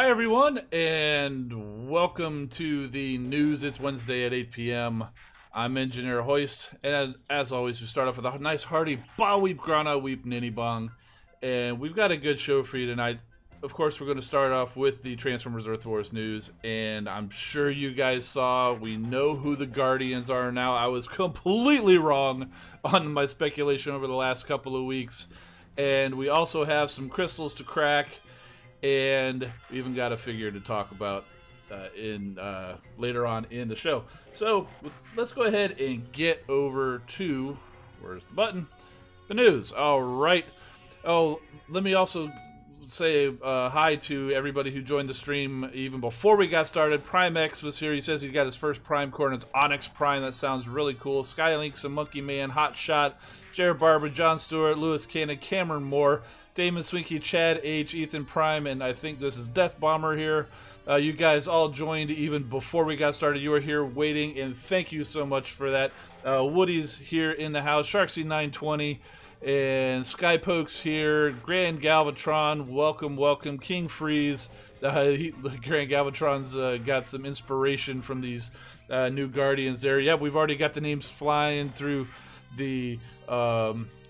Hi everyone, and welcome to the news. It's Wednesday at 8 p.m. I'm Engineer Hoist, and as always, we start off with a nice hearty Ba Weep Grana Weep Ninny Bong, and we've got a good show for you tonight. Of course, we're going to start off with the Transformers Earth Wars news, and I'm sure you guys saw, we know who the Guardians are now. I was completely wrong on my speculation over the last couple of weeks, and we also have some crystals to crack. And we even got a figure to talk about later on in the show. So let's go ahead and get over to, where's the button? The news. All right. Oh, let me also say hi to everybody who joined the stream even before we got started. Prime X was here. He says he's got his first Prime core, and it's Onyx Prime. That sounds really cool. Skylinks, a Monkey Man, Hot Shot, Jared Barber, John Stewart, Lewis Cannon, Cameron Moore, Damon Swinky, Chad H, Ethan Prime, and I think this is Death Bomber here. You guys all joined even before we got started. You were here waiting, and thank you so much for that. Woody's here in the house. Sharksy920. And Skypoke's here, Grand Galvatron, welcome, King Freeze. Grand Galvatron's got some inspiration from these new Guardians there. Yeah, we've already got the names flying through the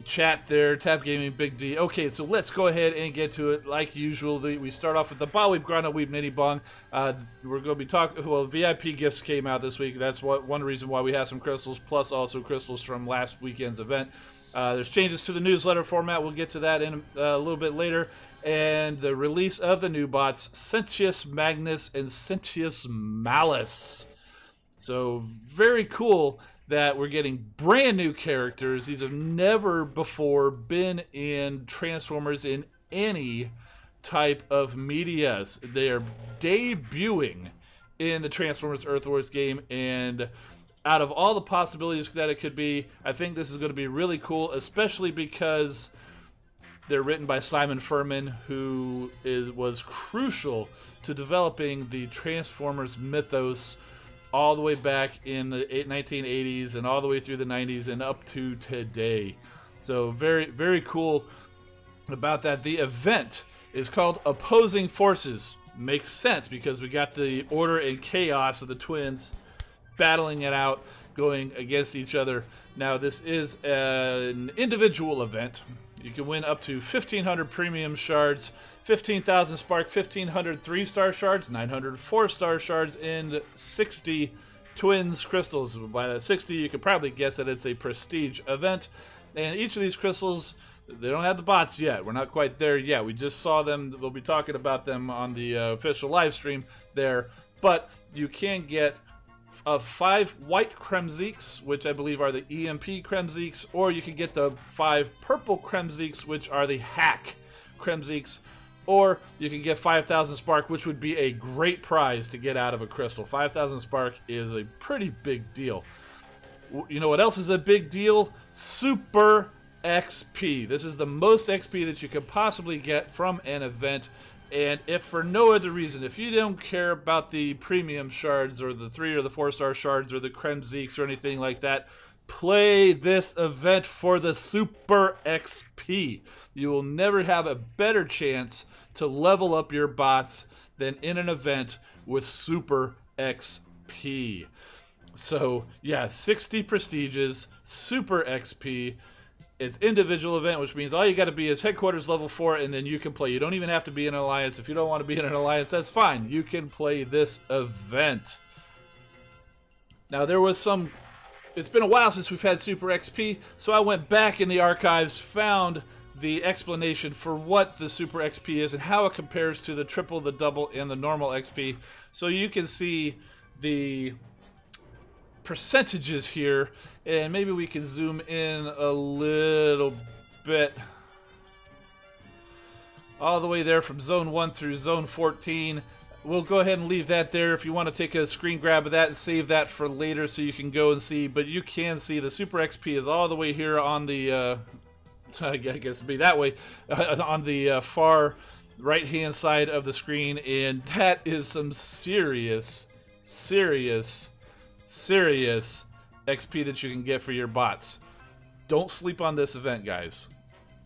chat there. Tap Gaming, Big D. Okay, so let's go ahead and get to it. Like usual, we start off with the Ba Weep Grana Weep Nitty Bong. We're going to be talking, well, VIP gifts came out this week. That's one reason why we have some crystals, plus also crystals from last weekend's event. There's changes to the newsletter format. We'll get to that in a little bit later. And the release of the new bots, Sentius Magnus and Sentius Malice. So very cool that we're getting brand new characters. These have never before been in Transformers in any type of media. They are debuting in the Transformers Earth Wars game, and out of all the possibilities that it could be, I think this is going to be really cool, especially because they're written by Simon Furman, who was crucial to developing the Transformers mythos all the way back in the 1980s and all the way through the 90s and up to today. So very, very cool about that. The event is called Opposing Forces. Makes sense because we got the order and chaos of the twins battling it out, going against each other. Now, this is an individual event. You can win up to 1,500 premium shards, 15,000 spark, 1,500 3-star shards, 900 4-star shards, and 60 twins crystals. By that 60, you could probably guess that it's a prestige event. And each of these crystals, they don't have the bots yet. We're not quite there yet. We just saw them. We'll be talking about them on the official live stream there. But you can get 5 white Kremzeeks, which I believe are the EMP Kremzeeks, or you can get the 5 purple Kremzeeks, which are the hack Kremzeeks, or you can get 5,000 spark, which would be a great prize to get out of a crystal. 5,000 spark is a pretty big deal. You know what else is a big deal? Super XP. This is the most XP that you could possibly get from an event. And if for no other reason, if you don't care about the premium shards or the 3 or the 4-star shards or the Kremzeeks or anything like that, play this event for the Super XP. You will never have a better chance to level up your bots than in an event with Super XP. So yeah, 60 prestiges, Super XP. It's individual event, which means all you got to be is headquarters level 4, and then you can play. You don't even have to be in an alliance. If you don't want to be in an alliance, that's fine. You can play this event. Now, there was some... It's been a while since we've had Super XP, so I went back in the archives, found the explanation for what the Super XP is and how it compares to the triple, the double, and the normal XP. So you can see the percentages here, and maybe we can zoom in a little bit all the way there from zone 1 through zone 14. We'll go ahead and leave that there if you want to take a screen grab of that and save that for later so you can go and see. But you can see the Super XP is all the way here on the I guess it'd be that way on the far right hand side of the screen, and that is some serious XP that you can get for your bots. Don't sleep on this event, guys.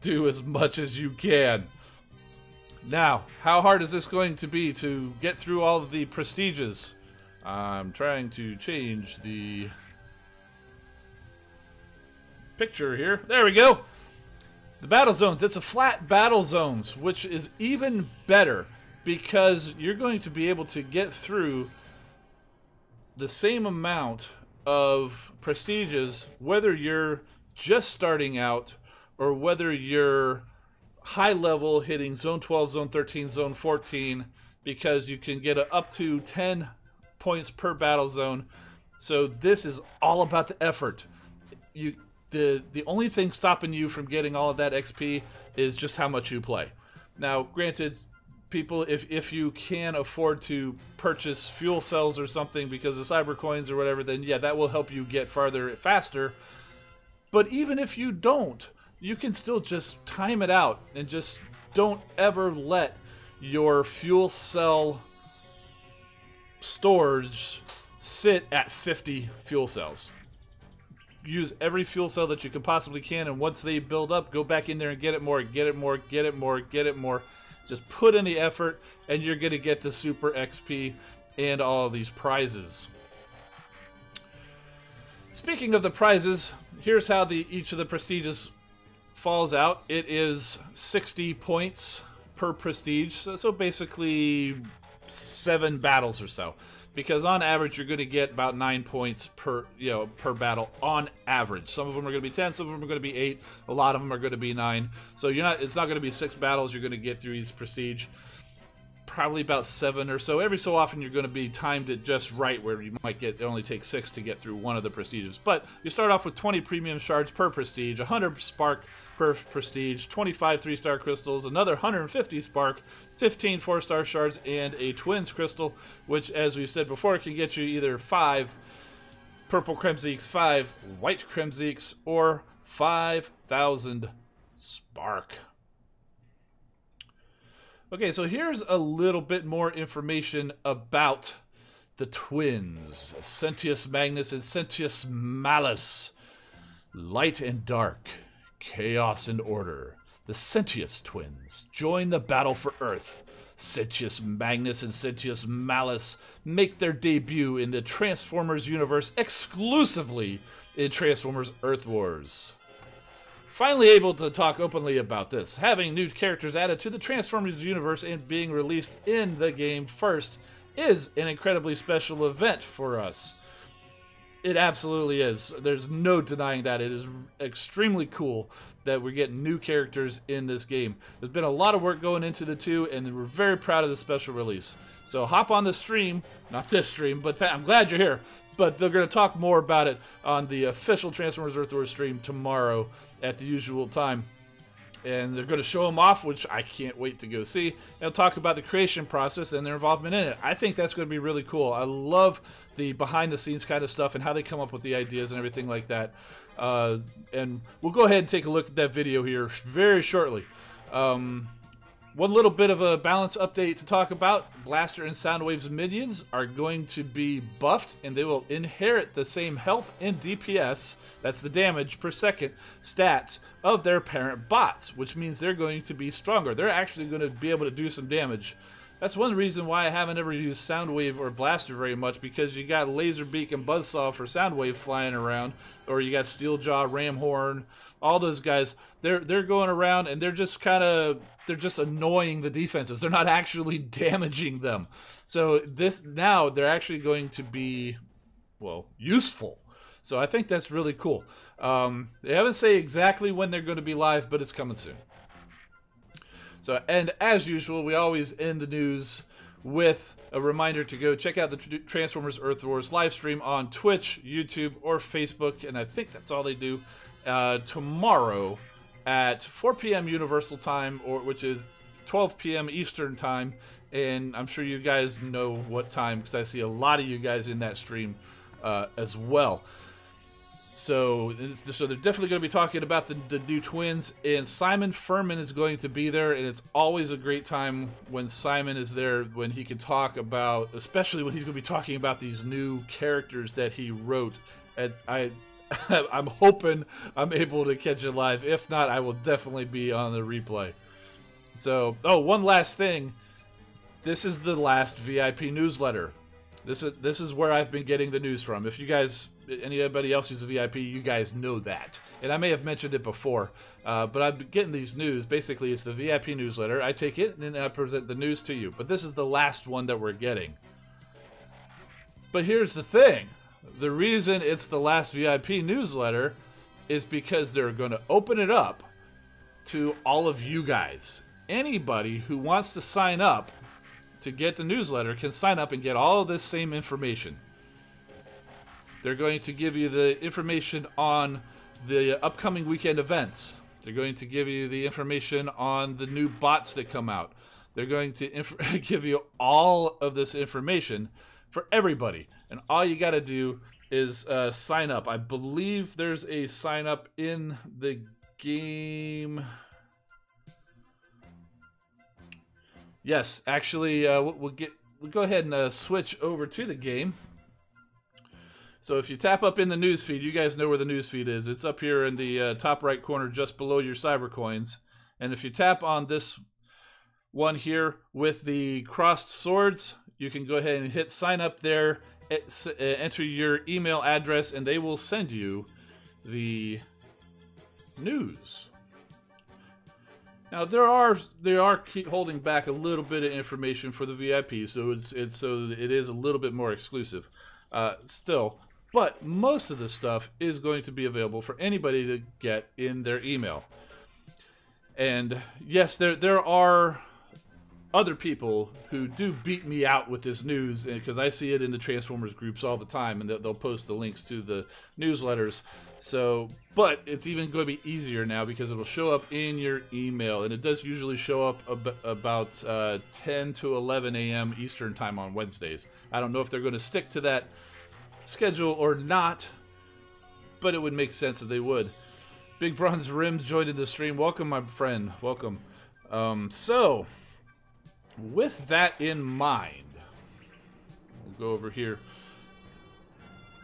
Do as much as you can. Now, how hard is this going to be to get through all of the prestiges? I'm trying to change the picture here. There we go. The battle zones. It's a flat battle zones, which is even better because you're going to be able to get through the same amount of prestiges whether you're just starting out or whether you're high level hitting zone 12, zone 13, zone 14, because you can get up to 10 points per battle zone. So this is all about the effort. The only thing stopping you from getting all of that XP is just how much you play. Now, granted, people, if you can afford to purchase fuel cells or something because of cyber coins or whatever, then yeah, that will help you get farther faster. But even if you don't, you can still just time it out and just don't ever let your fuel cell storage sit at 50 fuel cells. Use every fuel cell that you can possibly can, and once they build up, go back in there and get it more, get it more, get it more, get it more. Just put in the effort, and you're going to get the super XP and all of these prizes. Speaking of the prizes, here's how each of the prestiges falls out. It is 60 points per prestige, so basically 7 battles or so. Because on average, you're going to get about 9 points per battle on average. Some of them are going to be 10, some of them are going to be 8, a lot of them are going to be 9. So it's not going to be 6 battles you're going to get through each prestige. Probably about 7 or so. Every so often, you're going to be timed it just right, where you might it only takes 6 to get through one of the prestiges. But you start off with 20 premium shards per prestige, 100 spark per prestige, 25 3-star crystals, another 150 spark, 15 4-star shards, and a twins crystal, which, as we said before, can get you either 5 purple Kremzeeks, 5 white Kremzeeks, or 5,000 spark. Okay, so here's a little bit more information about the twins, Sentius Magnus and Sentius Malus. Light and dark, chaos and order. The Sentius Twins join the battle for Earth. Sentius Magnus and Sentius Malus make their debut in the Transformers universe exclusively in Transformers Earth Wars. Finally able to talk openly about this. Having new characters added to the Transformers universe and being released in the game first is an incredibly special event for us. It absolutely is. There's no denying that. It is extremely cool that we're getting new characters in this game. There's been a lot of work going into the 2, and we're very proud of the special release. So hop on the stream, not this stream, but I'm glad you're here. But they're going to talk more about it on the official Transformers Earth Wars stream tomorrow at the usual time. And they're going to show them off, which I can't wait to go see. They'll talk about the creation process and their involvement in it. I think that's going to be really cool. I love the behind-the-scenes kind of stuff and how they come up with the ideas and everything like that. And we'll go ahead and take a look at that video here very shortly. One little bit of a balance update to talk about. Blaster and Soundwave's minions are going to be buffed, and they will inherit the same health and DPS, that's the damage per second, stats of their parent bots, which means they're going to be stronger. They're actually going to be able to do some damage. That's one reason why I haven't ever used Soundwave or Blaster very much, because you got Laserbeak and Buzzsaw for Soundwave flying around, or you got Steeljaw, Ramhorn, all those guys. They're going around and they're just annoying the defenses. They're not actually damaging them. So now they're actually going to be, well, useful. So I think that's really cool. They haven't said exactly when they're going to be live, but it's coming soon. So, and as usual, we always end the news with a reminder to go check out the Transformers Earth Wars live stream on Twitch, YouTube, or Facebook, and I think that's all they do, tomorrow at 4 p.m. Universal Time, which is 12 p.m. Eastern Time, and I'm sure you guys know what time, because I see a lot of you guys in that stream as well. So they're definitely going to be talking about the new twins, and Simon Furman is going to be there, and it's always a great time when Simon is there, when he can talk about, especially when he's going to be talking about these new characters that he wrote. And I'm hoping I'm able to catch it live. If not, I will definitely be on the replay. So, oh, one last thing. This is the last VIP newsletter. This is where I've been getting the news from. If you guys, anybody else who's a VIP, you guys know that. And I may have mentioned it before, but I've been getting these news. Basically, it's the VIP newsletter. I take it and then I present the news to you. But this is the last one that we're getting. But here's the thing. The reason it's the last VIP newsletter is because they're going to open it up to all of you guys. Anybody who wants to sign up to get the newsletter can sign up and get all of this same information. They're going to give you the information on the upcoming weekend events. They're going to give you the information on the new bots that come out. They're going to give you all of this information for everybody. And all you got to do is sign up. I believe there's a sign up in the game. Yes, actually, we'll go ahead and switch over to the game. So if you tap up in the newsfeed, you guys know where the newsfeed is. It's up here in the top right corner, just below your Cybercoins. And if you tap on this one here with the crossed swords, you can go ahead and hit sign up there, enter your email address, and they will send you the news. Now they are keep holding back a little bit of information for the VIP, so it is a little bit more exclusive, still. But most of the stuff is going to be available for anybody to get in their email. And yes, there are other people who do beat me out with this news, because I see it in the Transformers groups all the time, and they'll post the links to the newsletters. So, but it's even going to be easier now because it'll show up in your email, and it does usually show up about 10 to 11 a.m. Eastern time on Wednesdays. I don't know if they're going to stick to that schedule or not, but it would make sense if they would. Big Bronze Rims joined in the stream. Welcome, my friend. Welcome. So, with that in mind, we'll go over here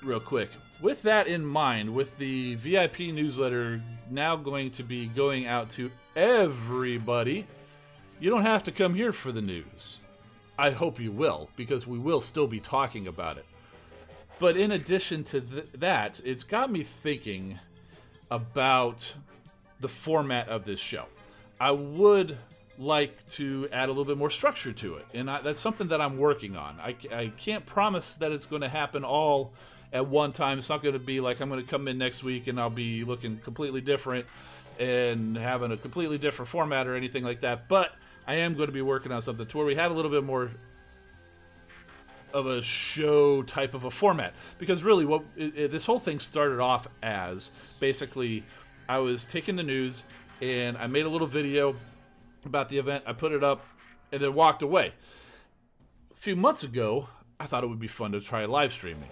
real quick. With that in mind, with the VIP newsletter now going to be going out to everybody, you don't have to come here for the news. I hope you will, because we will still be talking about it. But in addition to that, it's got me thinking about the format of this show. I would like to add a little bit more structure to it, and that's something that I'm working on. I can't promise that it's going to happen all at one time. It's not going to be like I'm going to come in next week and I'll be looking completely different and having a completely different format or anything like that, but I am going to be working on something to where we have a little bit more of a show type of a format, because really what this whole thing started off as, basically I was taking the news and I made a little video about the event, I put it up, and then walked away. A few months ago, I thought it would be fun to try live streaming,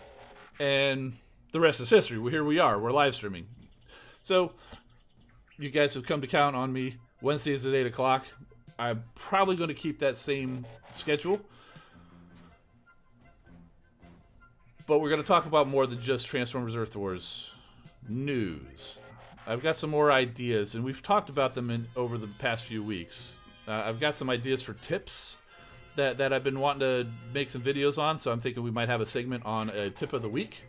and the rest is history. Here we are, we're live streaming. So, you guys have come to count on me. Wednesdays at 8 o'clock. I'm probably going to keep that same schedule, but we're going to talk about more than just Transformers Earth Wars news. I've got some more ideas, and we've talked about them over the past few weeks. I've got some ideas for tips that I've been wanting to make some videos on, so I'm thinking we might have a segment on a tip of the week.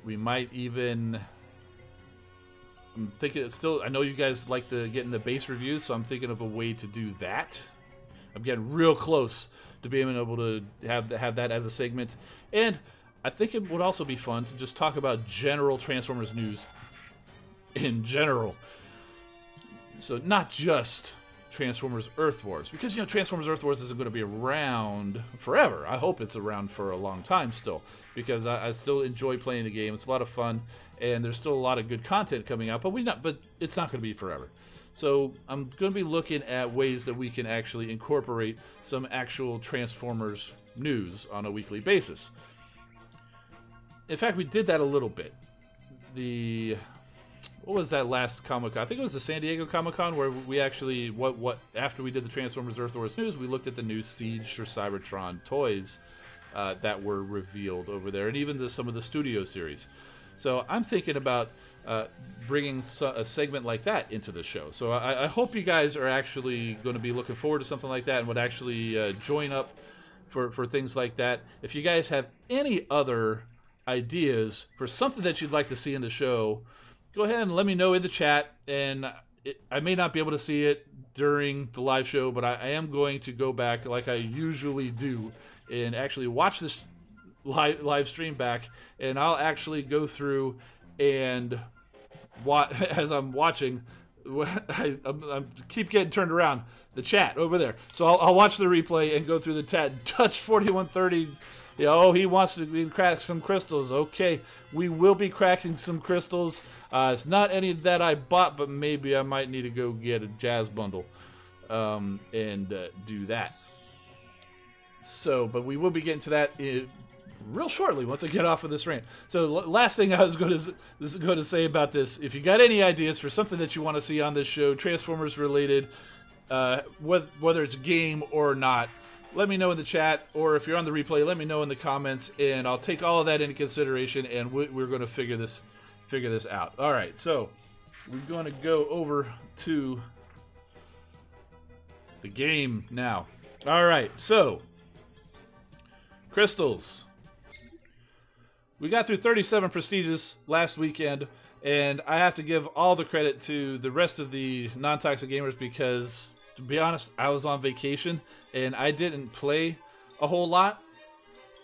We might even... I'm thinking still, I know you guys like getting the base reviews, so I'm thinking of a way to do that. I'm getting real close to being able to have that as a segment. And I think it would also be fun to just talk about general Transformers news in general. So not just Transformers Earth Wars, because you know Transformers Earth Wars isn't going to be around forever. I hope it's around for a long time still, because I still enjoy playing the game. It's a lot of fun, and there's still a lot of good content coming out, but it's not going to be forever. So I'm going to be looking at ways that we can actually incorporate some actual Transformers news on a weekly basis. In fact, we did that a little bit. What was that last Comic-Con? I think it was the San Diego Comic-Con, where we actually, after we did the Transformers Earth Wars news, we looked at the new Siege for Cybertron toys that were revealed over there, and even some of the Studio series. So I'm thinking about bringing a segment like that into the show. So I hope you guys are actually going to be looking forward to something like that and would actually join up for things like that. If you guys have any other ideas for something that you'd like to see in the show, go ahead and let me know in the chat. And I may not be able to see it during the live show, but I am going to go back like I usually do and actually watch this live stream back, and I'll actually go through and as I'm watching, I keep getting turned around, the chat over there. So I'll watch the replay and go through the chat. Touch 4130. Yeah, oh, he wants to crack some crystals. Okay, we will be cracking some crystals. It's not any that I bought, but maybe I might need to go get a jazz bundle and do that. So, but we will be getting to that real shortly once I get off of this rant. So last thing I was going to say about this, if you got any ideas for something that you want to see on this show, Transformers related, whether it's a game or not, let me know in the chat, or if you're on the replay, let me know in the comments, and I'll take all of that into consideration, and we're going to figure this out. All right, so we're going to go over to the game now. All right, so crystals. We got through 37 prestiges last weekend, and I have to give all the credit to the rest of the non-toxic gamers because, to be honest, I was on vacation and I didn't play a whole lot,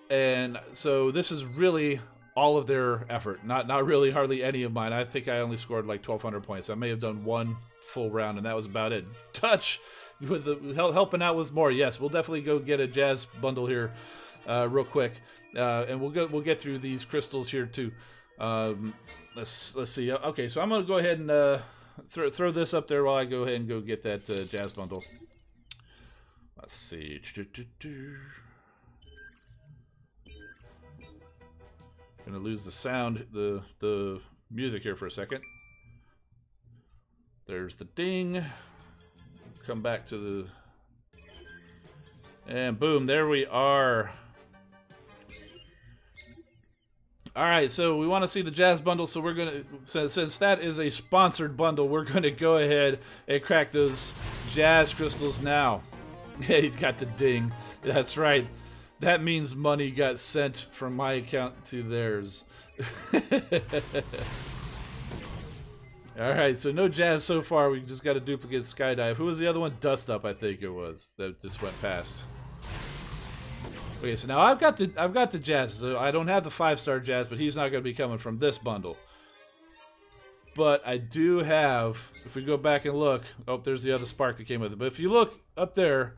and so this is really all of their effort, not really hardly any of mine. I think I only scored like 1,200 points. I may have done one full round, and that was about it. Touch with the helping out with more. Yes, we'll definitely go get a jazz bundle here real quick, and we'll get through these crystals here too. Let's see. Okay, so I'm gonna go ahead and throw this up there while I go ahead and go get that jazz bundle. Let's see. Gonna lose the sound, the music here for a second. There's the ding. Come back to the, and boom, there we are. All right, so we want to see the jazz bundle, so we're gonna, since that is a sponsored bundle, we're gonna go ahead and crack those jazz crystals now. Yeah, he's got the ding. That's right. That means money got sent from my account to theirs. All right, so no jazz so far. We just got a duplicate skydive. Who was the other one? Dust Up, I think it was, that just went past. Okay, so now I've got the jazz. So I don't have the 5-star jazz, but he's not going to be coming from this bundle. But I do have, if we go back and look, oh, there's the other spark that came with it. But if you look up there,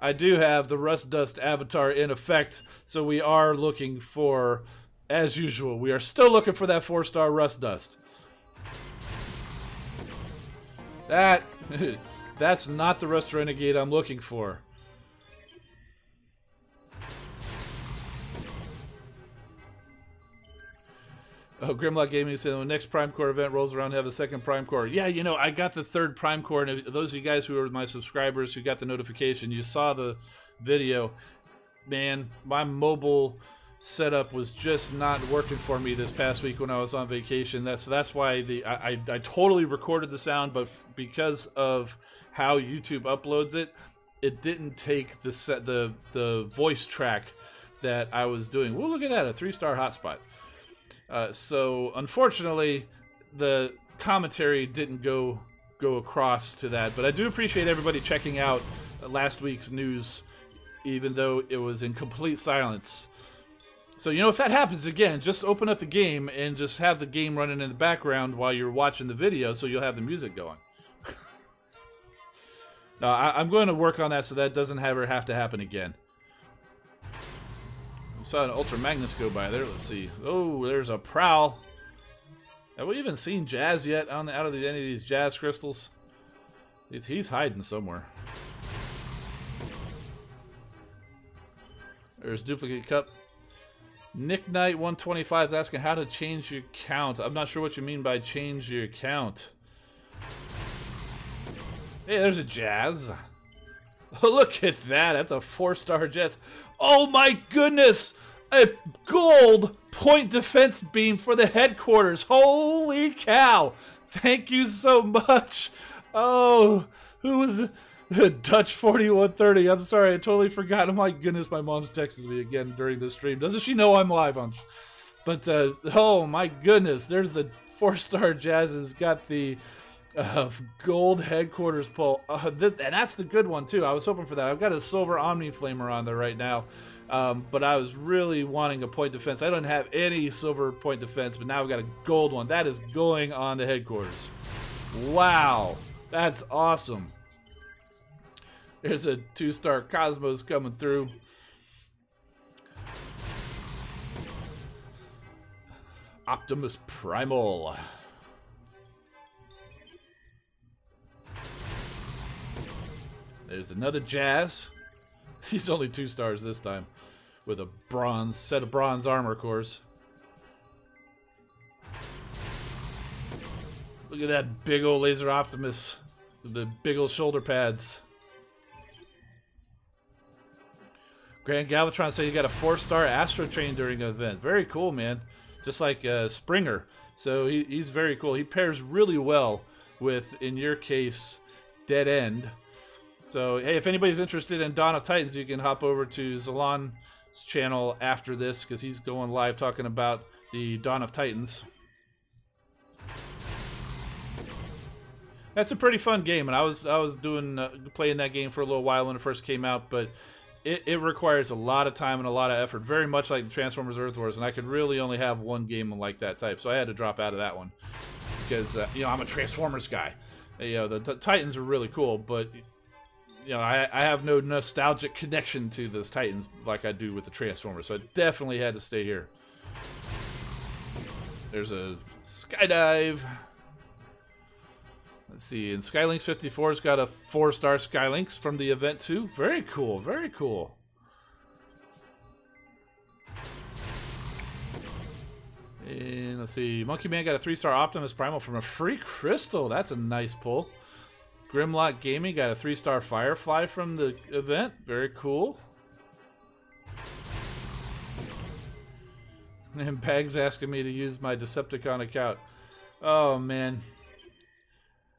I do have the Rust Dust avatar in effect. So we are looking for, as usual, we are still looking for that 4-star Rust Dust. That's not the Rust Renegade I'm looking for. Oh, Grimlock Gaming said when next Prime Core event rolls around, have the second Prime Core. Yeah, you know, I got the 3rd Prime Core, and those of you guys who are my subscribers who got the notification, you saw the video. Man, my mobile setup was just not working for me this past week when I was on vacation. That's why I totally recorded the sound, but because of how YouTube uploads it, it didn't take the voice track that I was doing. Well, look at that, a 3-star hotspot. So unfortunately, the commentary didn't go across to that, but I do appreciate everybody checking out last week's news, even though it was in complete silence. So, you know, if that happens again, just open up the game and just have the game running in the background while you're watching the video, so you'll have the music going. No, I'm going to work on that so that doesn't ever have to happen again. I saw an Ultra Magnus go by there. Let's see. Oh, there's a Prowl. Have we even seen Jazz yet out of any of these Jazz crystals? He's hiding somewhere. There's Duplicate Cup. Nick Knight 125 is asking how to change your count. I'm not sure what you mean by change your count. Hey, there's a Jazz. Oh, look at that. That's a 4-star Jazz. Oh my goodness! a gold point defense beam for the headquarters. Holy cow. Thank you so much. Oh, who was it? Dutch 4130. I'm sorry, I totally forgot. Oh my goodness, my mom's texted me again during the stream. Doesn't she know I'm live on? But oh my goodness, there's the 4-star Jazz has got the gold headquarters pull. And that's the good one too. I was hoping for that. I've got a silver Omni Flamer on there right now. But I was really wanting a point defense. I don't have any silver point defense, but now I've got a gold one. That is going on the headquarters. Wow, that's awesome. There's a 2-star Cosmos coming through. Optimus Primal. There's another Jazz. He's only 2 stars this time, with a bronze set of bronze armor cores. Look at that big old Laser Optimus with the big old shoulder pads. Grand Galvatron said you got a 4-star Astro Train during an event. Very cool, man. Just like Springer. So he's very cool. He pairs really well with, in your case, Dead End. So, hey, if anybody's interested in Dawn of Titans, you can hop over to Zalon's channel after this, because he's going live talking about the Dawn of Titans. That's a pretty fun game, and I was playing that game for a little while when it first came out, but it requires a lot of time and a lot of effort, very much like the Transformers Earth Wars, and I could really only have one game like that type, so I had to drop out of that one because you know, I'm a Transformers guy. You know, the Titans are really cool, but you know, I have no nostalgic connection to those Titans like I do with the Transformers, so I definitely had to stay here. There's a Skydive. Let's see, and Skylinks 54's got a 4-star Skylinks from the event too. Very cool, very cool. And let's see, Monkey Man got a 3-star Optimus Primal from a free crystal. That's a nice pull. Grimlock Gaming got a 3-star Firefly from the event. Very cool. And Bag's asking me to use my Decepticon account. Oh man,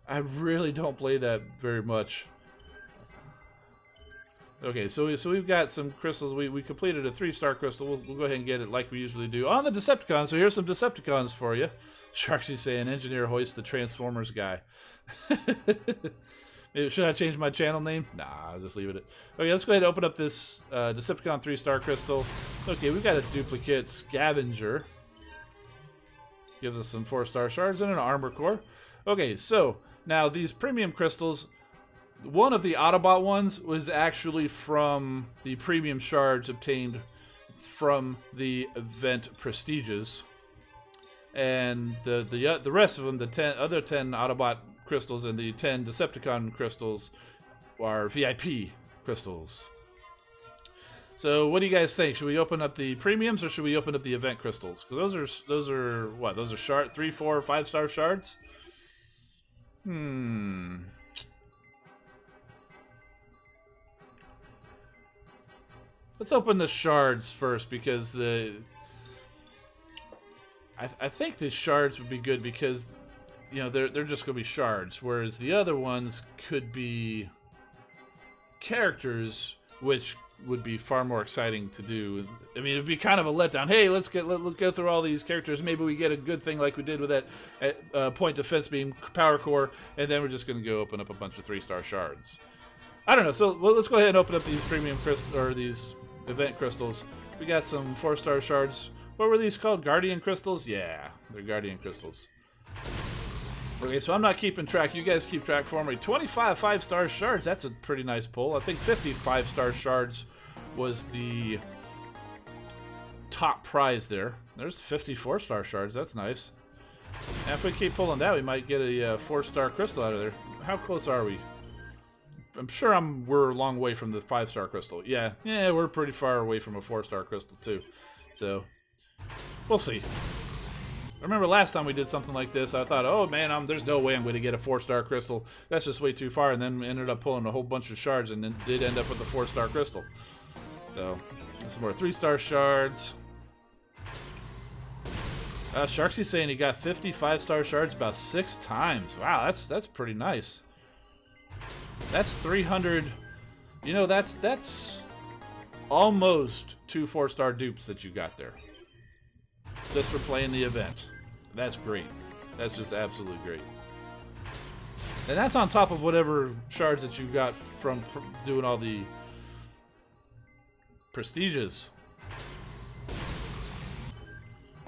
I really don't play that very much. Okay, so we've got some crystals. We completed a 3-star crystal. We'll go ahead and get it like we usually do on the Decepticons. So here's some Decepticons for you. Sharksy's saying, Engineer Hoist, the Transformers guy. Should I change my channel name? Nah, I'll just leave it. Okay, let's go ahead and open up this Decepticon 3-star crystal. Okay, we've got a duplicate Scavenger. Gives us some 4-star shards and an armor core. Okay, so now these premium crystals, one of the Autobot ones was actually from the premium shards obtained from the event Prestiges. And the rest of them, the other 10 Autobot crystals and the 10 Decepticon crystals are VIP crystals. So what do you guys think? Should we open up the premiums or should we open up the event crystals? Because those are what? Those are shard 3, 4, 5-star shards? Let's open the shards first because I think the shards would be good because, you know, they're just going to be shards, whereas the other ones could be characters, which would be far more exciting to do. I mean, it'd be kind of a letdown. Hey, let's go through all these characters. Maybe we get a good thing like we did with that point defense beam power core, and then we're just going to go open up a bunch of 3-star shards. I don't know. So let's go ahead and open up these premium crystals or these event crystals. We got some 4-star shards. What were these called? Guardian crystals? Yeah, they're Guardian crystals. Okay, so I'm not keeping track. You guys keep track for me. 25 5-star shards. That's a pretty nice pull. I think 50 5-star shards was the top prize there. There's 50 4-star shards. That's nice. And if we keep pulling that, we might get a 4-star crystal out of there. How close are we? I'm sure we're a long way from the 5-star crystal. Yeah, we're pretty far away from a 4-star crystal too. So we'll see. I remember last time we did something like this, I thought, oh man, there's no way I'm going to get a 4-star crystal. That's just way too far, and then we ended up pulling a whole bunch of shards and then did end up with a 4-star crystal. So, some more 3-star shards. Sharksy's saying he got 55-star shards about 6 times. Wow, that's pretty nice. That's 300. You know, that's almost 2 4-star dupes that you got there. Just for playing the event. That's great. That's just absolutely great. And that's on top of whatever shards that you got from doing all the prestiges.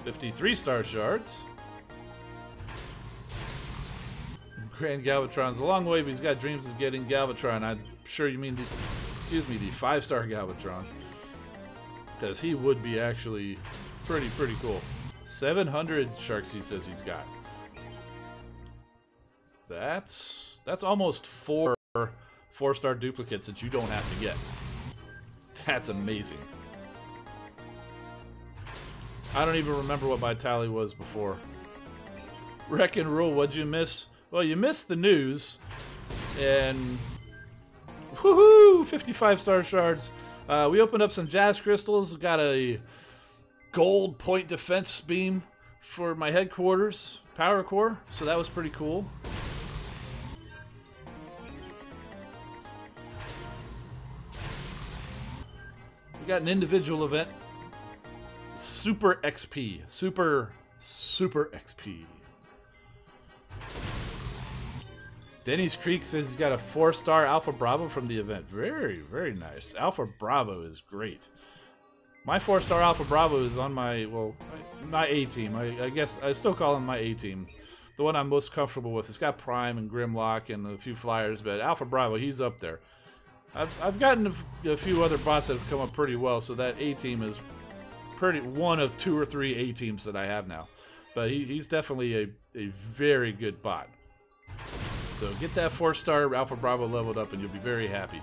53-star shards. Grand Galvatron's a long way, but he's got dreams of getting Galvatron. I'm sure you mean the, excuse me, the 5-star Galvatron. Because he would be actually pretty cool. 700 Sharksy says he's got. That's almost 4 4-star duplicates that you don't have to get. That's amazing. I don't even remember what my tally was before. Wreck and Rule, what'd you miss? Well, you missed the news. And woohoo! 55-star shards. We opened up some Jazz Crystals. Got a gold point defense beam for my headquarters power core. So that was pretty cool. We got an individual event. Super XP. Super XP. Denny's Creek says he's got a 4-star Alpha Bravo from the event. Very nice. Alpha Bravo is great. My 4-star Alpha Bravo is on my, well, my A-team. I guess I still call him my A-team. The one I'm most comfortable with. It's got Prime and Grimlock and a few flyers, but Alpha Bravo, he's up there. I've gotten a few other bots that have come up pretty well, so that A-team is one of 2 or 3 A-teams that I have now. But he's definitely a very good bot. So get that 4-star Alpha Bravo leveled up and you'll be very happy.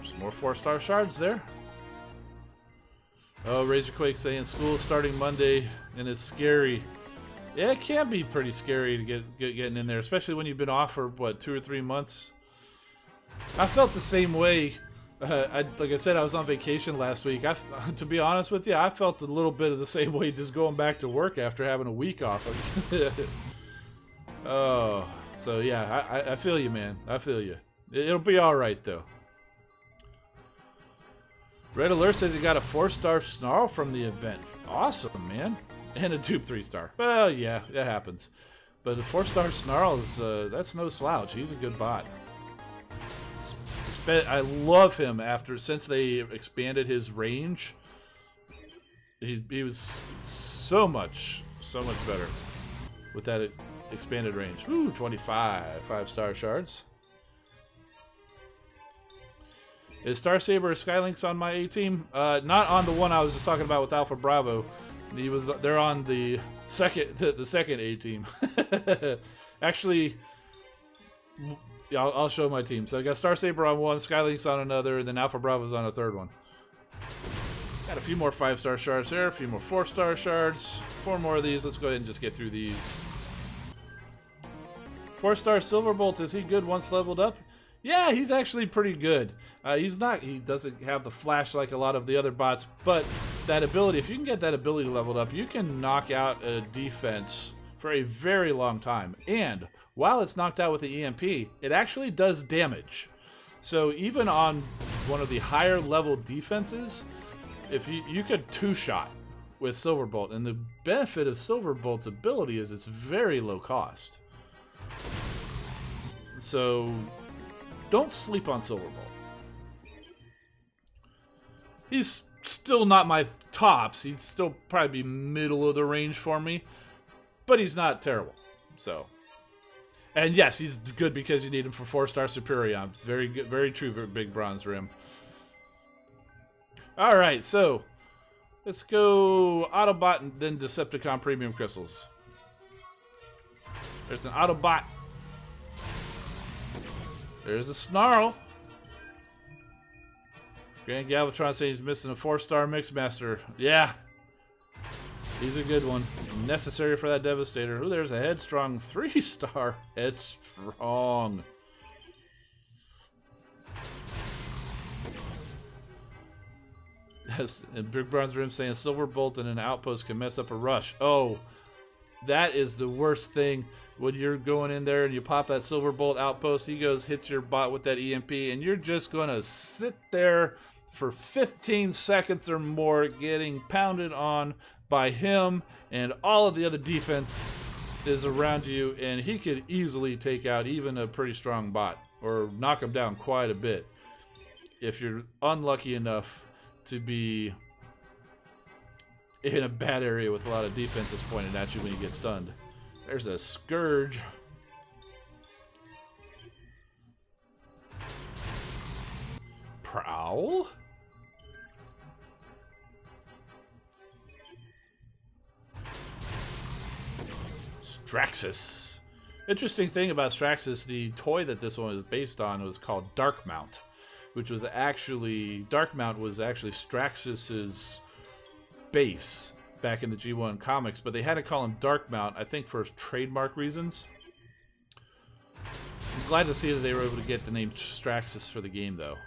Some more 4-star shards there. Oh, Razorquake saying school is starting Monday and it's scary. Yeah, it can be pretty scary to getting in there, especially when you've been off for, what, 2 or 3 months. I felt the same way. Like I said, I was on vacation last week. To be honest with you, I felt a little bit of the same way just going back to work after having a week off. Oh, so yeah, I feel you, man. I feel you. It'll be all right, though. Red Alert says he got a 4-star Snarl from the event. Awesome, man. And a dupe 3-star. Well, yeah, that happens. But a 4-star Snarl is, that's no slouch. He's a good bot. I love him since they expanded his range. He was so much better with that expanded range. Ooh, 25 5-star shards. Is Star Saber or Skylinks on my A-team? Not on the one I was just talking about with Alpha Bravo. They're on the second A-team. Actually, yeah, I'll show my team. So I got Star Saber on one, Skylinks on another, and then Alpha Bravo's on a third one. Got a few more 5-star shards there, a few more 4-star shards, 4 more of these. Let's go ahead and just get through these. 4-star Silverbolt, is he good once leveled up? Yeah, he's actually pretty good. He doesn't have the flash like a lot of the other bots, but that ability, if you can get that ability leveled up, you can knock out a defense for a very long time. And while it's knocked out with the EMP, it actually does damage. So even on one of the higher level defenses, if you could 2-shot with Silverbolt, and the benefit of Silverbolt's ability is it's very low cost. So don't sleep on Silverbolt. He's still not my tops. He'd still probably be middle of the range for me, but he's not terrible. So. And yes, he's good because you need him for 4-star Superion. Very good, very true, very big bronze rim. Alright, so let's go Autobot and then Decepticon Premium Crystals. There's an Autobot. There's a Snarl. Grand Galvatron saying he's missing a 4-star Mixmaster. Yeah. He's a good one. Necessary for that Devastator. Ooh, there's a Headstrong 3-star. Headstrong. As Big Bronze Rim saying, Silver Bolt and an outpost can mess up a rush. Oh, that is the worst thing when you're going in there and you pop that Silver Bolt outpost. He goes, hits your bot with that EMP, and you're just going to sit there for 15 seconds or more getting pounded on by him, and all of the other defense is around you, and he could easily take out even a pretty strong bot or knock him down quite a bit if you're unlucky enough to be in a bad area with a lot of defenses pointed at you when you get stunned. There's a Scourge. Prowl? Straxus. Interesting thing about Straxus, the toy that this one is based on was called Darkmount, which was actually, Darkmount was actually Straxus's base back in the G1 comics, but they had to call him Darkmount, I think for trademark reasons. I'm glad to see that they were able to get the name Straxus for the game, though.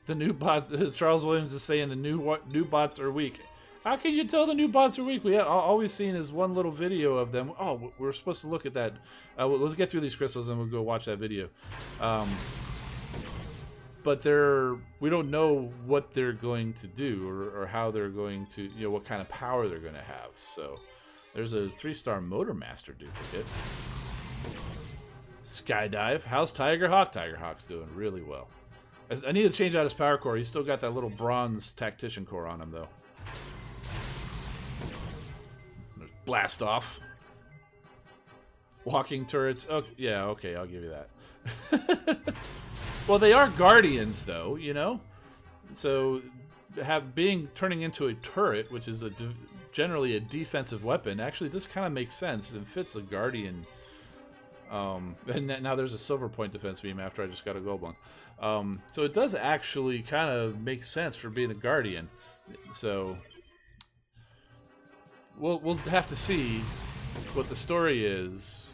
The new bots, Charles Williams is saying the new bots are weak. How can you tell the new bots are weak? We have always seen is one little video of them. Oh, we're supposed to look at that. We'll get through these crystals and we'll go watch that video. But we don't know what they're going to do or how they're going to, you know, what kind of power they're going to have. So there's a 3-star Motormaster duplicate. Skydive. How's Tiger Hawk? Tiger Hawk's doing really well. I need to change out his power core. He's still got that little bronze tactician core on him, though. Blast off. Walking turrets. Oh, yeah, okay, I'll give you that. Well, they are guardians, though, you know? So, turning into a turret, which is generally a defensive weapon, actually this kind of makes sense and fits a guardian. And now there's a silver point defense beam after I just got a gold one. So it does actually kind of make sense for being a guardian. So we'll have to see what the story is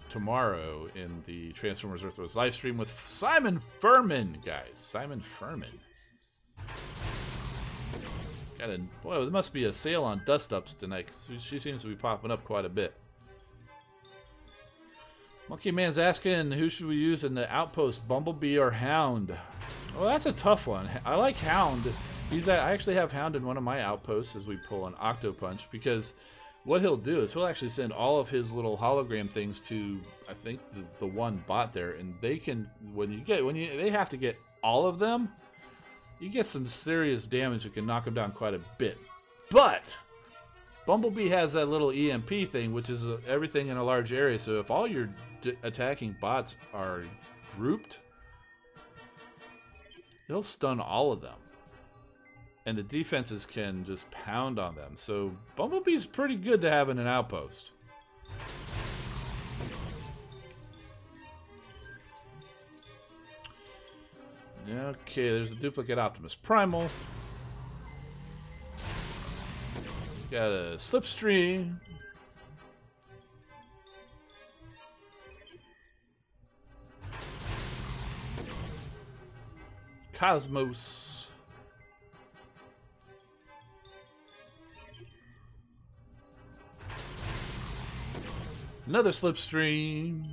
tomorrow in the Transformers Earthworks live stream with Simon Furman, guys. Simon Furman. Boy, there must be a sale on dust ups tonight, 'cause she seems to be popping up quite a bit. Monkey Man's asking, who should we use in the outpost, Bumblebee or Hound? Well, that's a tough one. I like Hound. I actually have Hound in one of my outposts as we pull an Octo Punch, because what he'll do is he'll actually send all of his little hologram things to, I think, the one bot there, and they can, they have to get all of them, you get some serious damage that can knock them down quite a bit. But Bumblebee has that little EMP thing, which is everything in a large area, so if all your attacking bots are grouped, he'll stun all of them. And the defenses can just pound on them. So Bumblebee's pretty good to have in an outpost. Okay, there's a duplicate Optimus Primal. Got a Slipstream. Cosmos. Another Slipstream.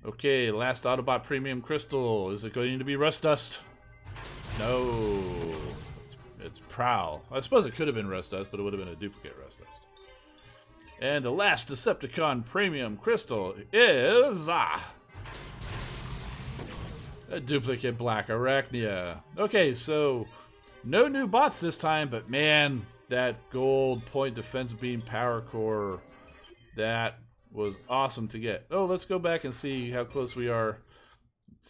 Okay, last Autobot Premium Crystal. Is it going to be Rust Dust? No. It's Prowl. I suppose it could have been Rust Dust, but it would have been a duplicate Rust Dust. And the last Decepticon Premium Crystal is a duplicate Black Arachnia. Okay, so no new bots this time, but man, that gold point defense beam power core, that was awesome to get. Oh, let's go back and see how close we are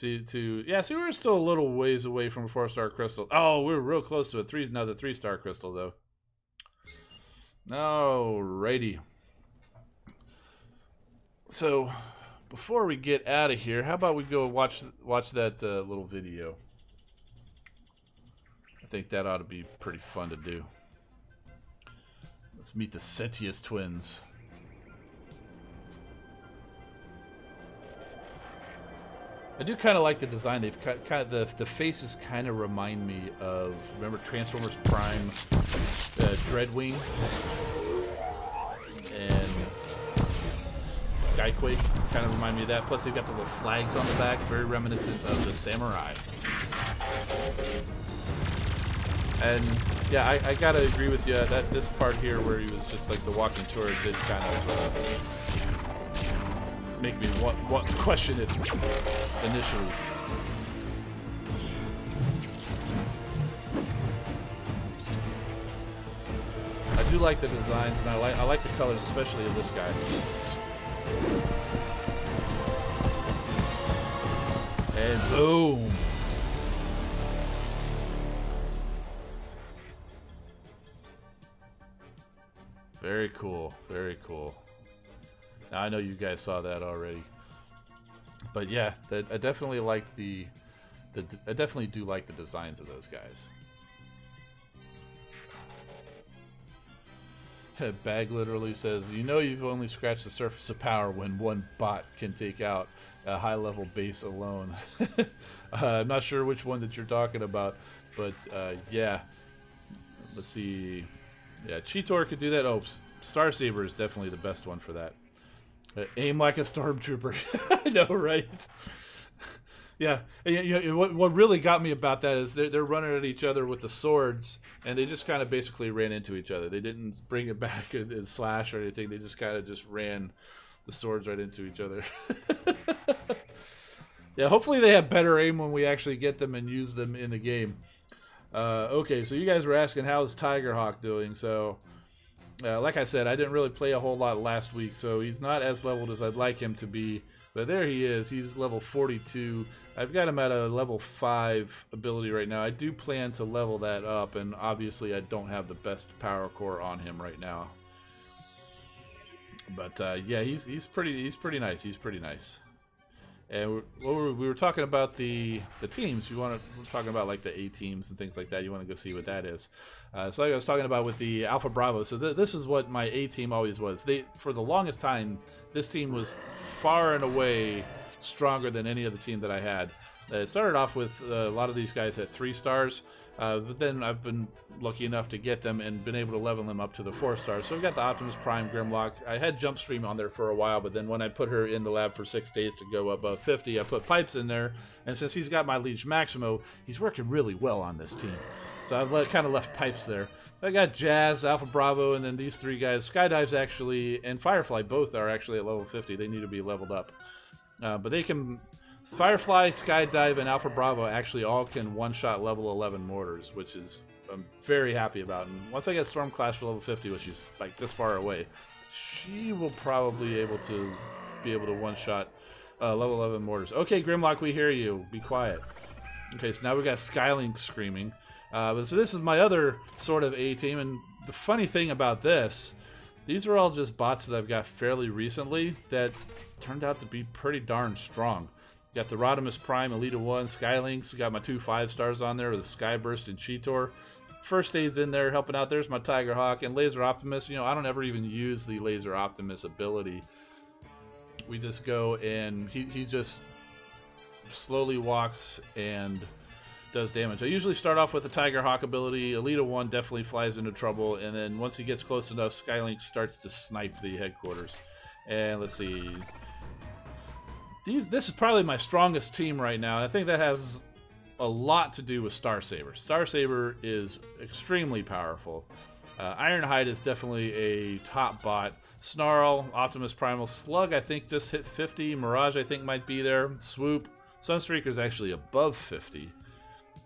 yeah, see, we're still a little ways away from a 4-star crystal. Oh, we're real close to another 3-star crystal, though. Alrighty. So, before we get out of here, how about we go watch that little video? I think that ought to be pretty fun to do. Let's meet the Sentient Twins. I do kind of like the design. They've kind of the faces kind of remind me of, remember Transformers Prime, Dreadwing, and Skyquake. Kind of remind me of that. Plus they've got the little flags on the back, very reminiscent of the Samurai. And yeah, I gotta agree with you that this part here where he was just like the walking tour did kind of make me want to question it initially. I do like the designs, and I like the colors, especially of this guy. And boom. Very cool, very cool. Now, I know you guys saw that already, but yeah, I definitely like I definitely do like the designs of those guys. Bag literally says, "You know, you've only scratched the surface of power when one bot can take out a high-level base alone." I'm not sure which one that you're talking about, but yeah. Let's see. Yeah, Cheetor could do that. Oh, Star Saber is definitely the best one for that. Aim like a stormtrooper. I know, right? Yeah. What really got me about that is they're running at each other with the swords, and they just kind of basically ran into each other. They didn't bring it back and slash or anything. They just kind of just ran the swords right into each other. Yeah, hopefully they have better aim when we actually get them and use them in the game. Okay, so you guys were asking how's Tigerhawk doing. So, like I said, I didn't really play a whole lot last week, so he's not as leveled as I'd like him to be. But there he is. He's level 42. I've got him at a level 5 ability right now. I do plan to level that up, and obviously I don't have the best power core on him right now. But yeah, he's pretty nice. He's pretty nice. And we were talking about the teams. We're talking about like the A teams and things like that. You want to go see what that is. So like I was talking about with the Alpha Bravo. So this is what my A team always was. For the longest time, this team was far and away stronger than any other team that I had. It started off with a lot of these guys at 3 stars, but then I've been lucky enough to get them and been able to level them up to the 4 stars. So I've got the Optimus Prime Grimlock. I had Jumpstream on there for a while, but then when I put her in the lab for 6 days to go above 50, I put Pipes in there, and since he's got my Liege Maximo, he's working really well on this team. So I've kind of left Pipes there. I got Jazz, Alpha Bravo, and then these 3 guys. Skydive's actually, and Firefly both are actually at level 50. They need to be leveled up. But they can... Firefly, Skydive, and Alpha Bravo actually all can one-shot level 11 mortars, which is I'm very happy about. And once I get Storm Clash for level 50, which is like this far away, she will probably be able to one-shot level 11 mortars. Okay, Grimlock, we hear you. Be quiet. Okay, so now we got Skylink screaming. So this is my other sort of A-team, and the funny thing about this, these are all just bots that I've got fairly recently that turned out to be pretty darn strong. Got the Rodimus Prime, Elita 1, Skylinks. Got my 2 5-stars on there with the Skyburst and Cheetor. First Aid's in there helping out. There's my Tigerhawk and Laser Optimus. You know, I don't ever even use the Laser Optimus ability. We just go and he just slowly walks and does damage. I usually start off with the Tigerhawk ability. Elita 1 definitely flies into trouble, and then once he gets close enough, Skylink starts to snipe the headquarters. And let's see. This is probably my strongest team right now. I think that has a lot to do with Star Saber. Star Saber is extremely powerful. Ironhide is definitely a top bot. Snarl, Optimus Primal, Slug I think just hit 50. Mirage I think might be there. Swoop. Sunstreaker is actually above 50.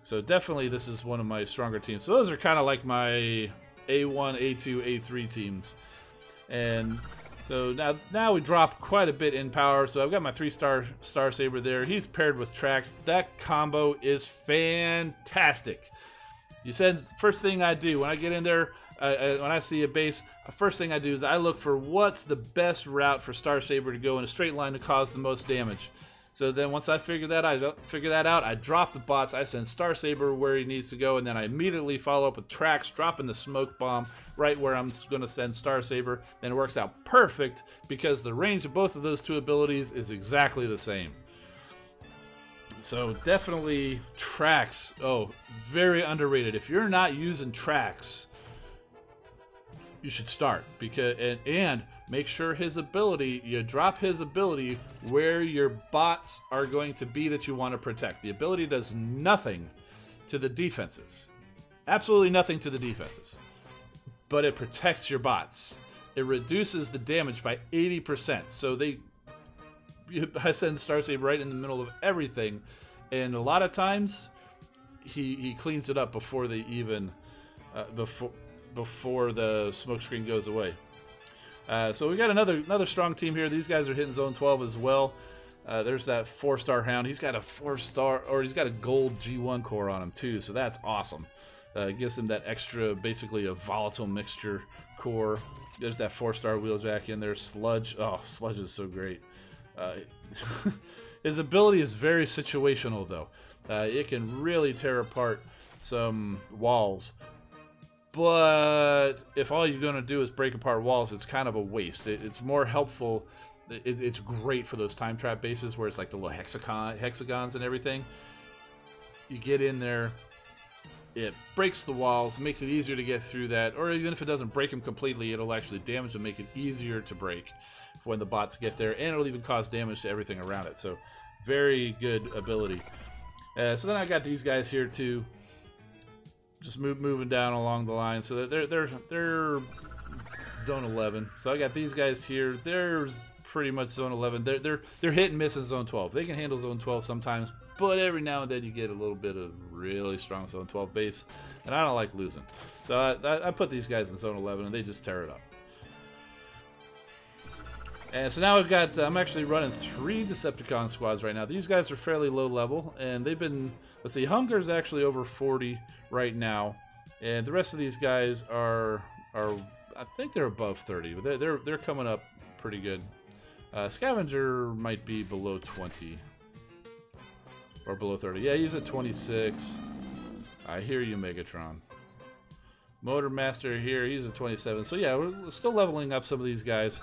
So definitely this is one of my stronger teams. So those are kind of like my A1, A2, A3 teams. And... so now we drop quite a bit in power. So I've got my 3-star Star Saber there. He's paired with Trax. That combo is fantastic. You said first thing I do when I get in there, when I see a base, first thing I do is I look for what's the best route for Star Saber to go in a straight line to cause the most damage. So then once I figure that out, I drop the bots, I send Star Saber where he needs to go, and then I immediately follow up with Trax, dropping the smoke bomb right where I'm going to send Star Saber, and it works out perfect because the range of both of those 2 abilities is exactly the same. So definitely tracks. Oh, very underrated. If you're not using tracks, you should start, because and make sure his ability, you drop his ability where your bots are going to be that you want to protect. The ability does nothing to the defenses. Absolutely nothing to the defenses. But it protects your bots. It reduces the damage by 80%. So I send Starsave right in the middle of everything, and a lot of times he cleans it up before they even before the smoke screen goes away. So we got another strong team here. These guys are hitting zone 12 as well. There's that 4-star hound. He's got a 4-star, or he's got a gold G1 core on him too, so that's awesome. It gives him that extra, basically a volatile mixture core. There's that 4-star wheeljack in there. Sludge. Oh, Sludge is so great. His ability is very situational, though. It can really tear apart some walls. But if all you're going to do is break apart walls, it's kind of a waste. It's more helpful. It's great for those time trap bases where it's like the little hexagons and everything. You get in there, it breaks the walls, makes it easier to get through that. Or even if it doesn't break them completely, it'll actually damage and make it easier to break when the bots get there, and it'll even cause damage to everything around it. So very good ability. So then I got these guys here too, just moving down along the line. So they're zone 11. So I got these guys here. They're pretty much zone 11. They're hit and miss in zone 12. They can handle zone 12 sometimes, but every now and then you get a little bit of really strong zone 12 base, and I don't like losing. So I put these guys in zone 11, and they just tear it up. And so now I've got, I'm actually running 3 Decepticon squads right now. These guys are fairly low level, and they've been, let's see, Hunger's actually over 40 right now, and the rest of these guys are I think they're above 30, but they're coming up pretty good. Scavenger might be below 20, or below 30. Yeah, he's at 26. I hear you, Megatron. Motor Master here, he's at 27. So yeah, we're still leveling up some of these guys.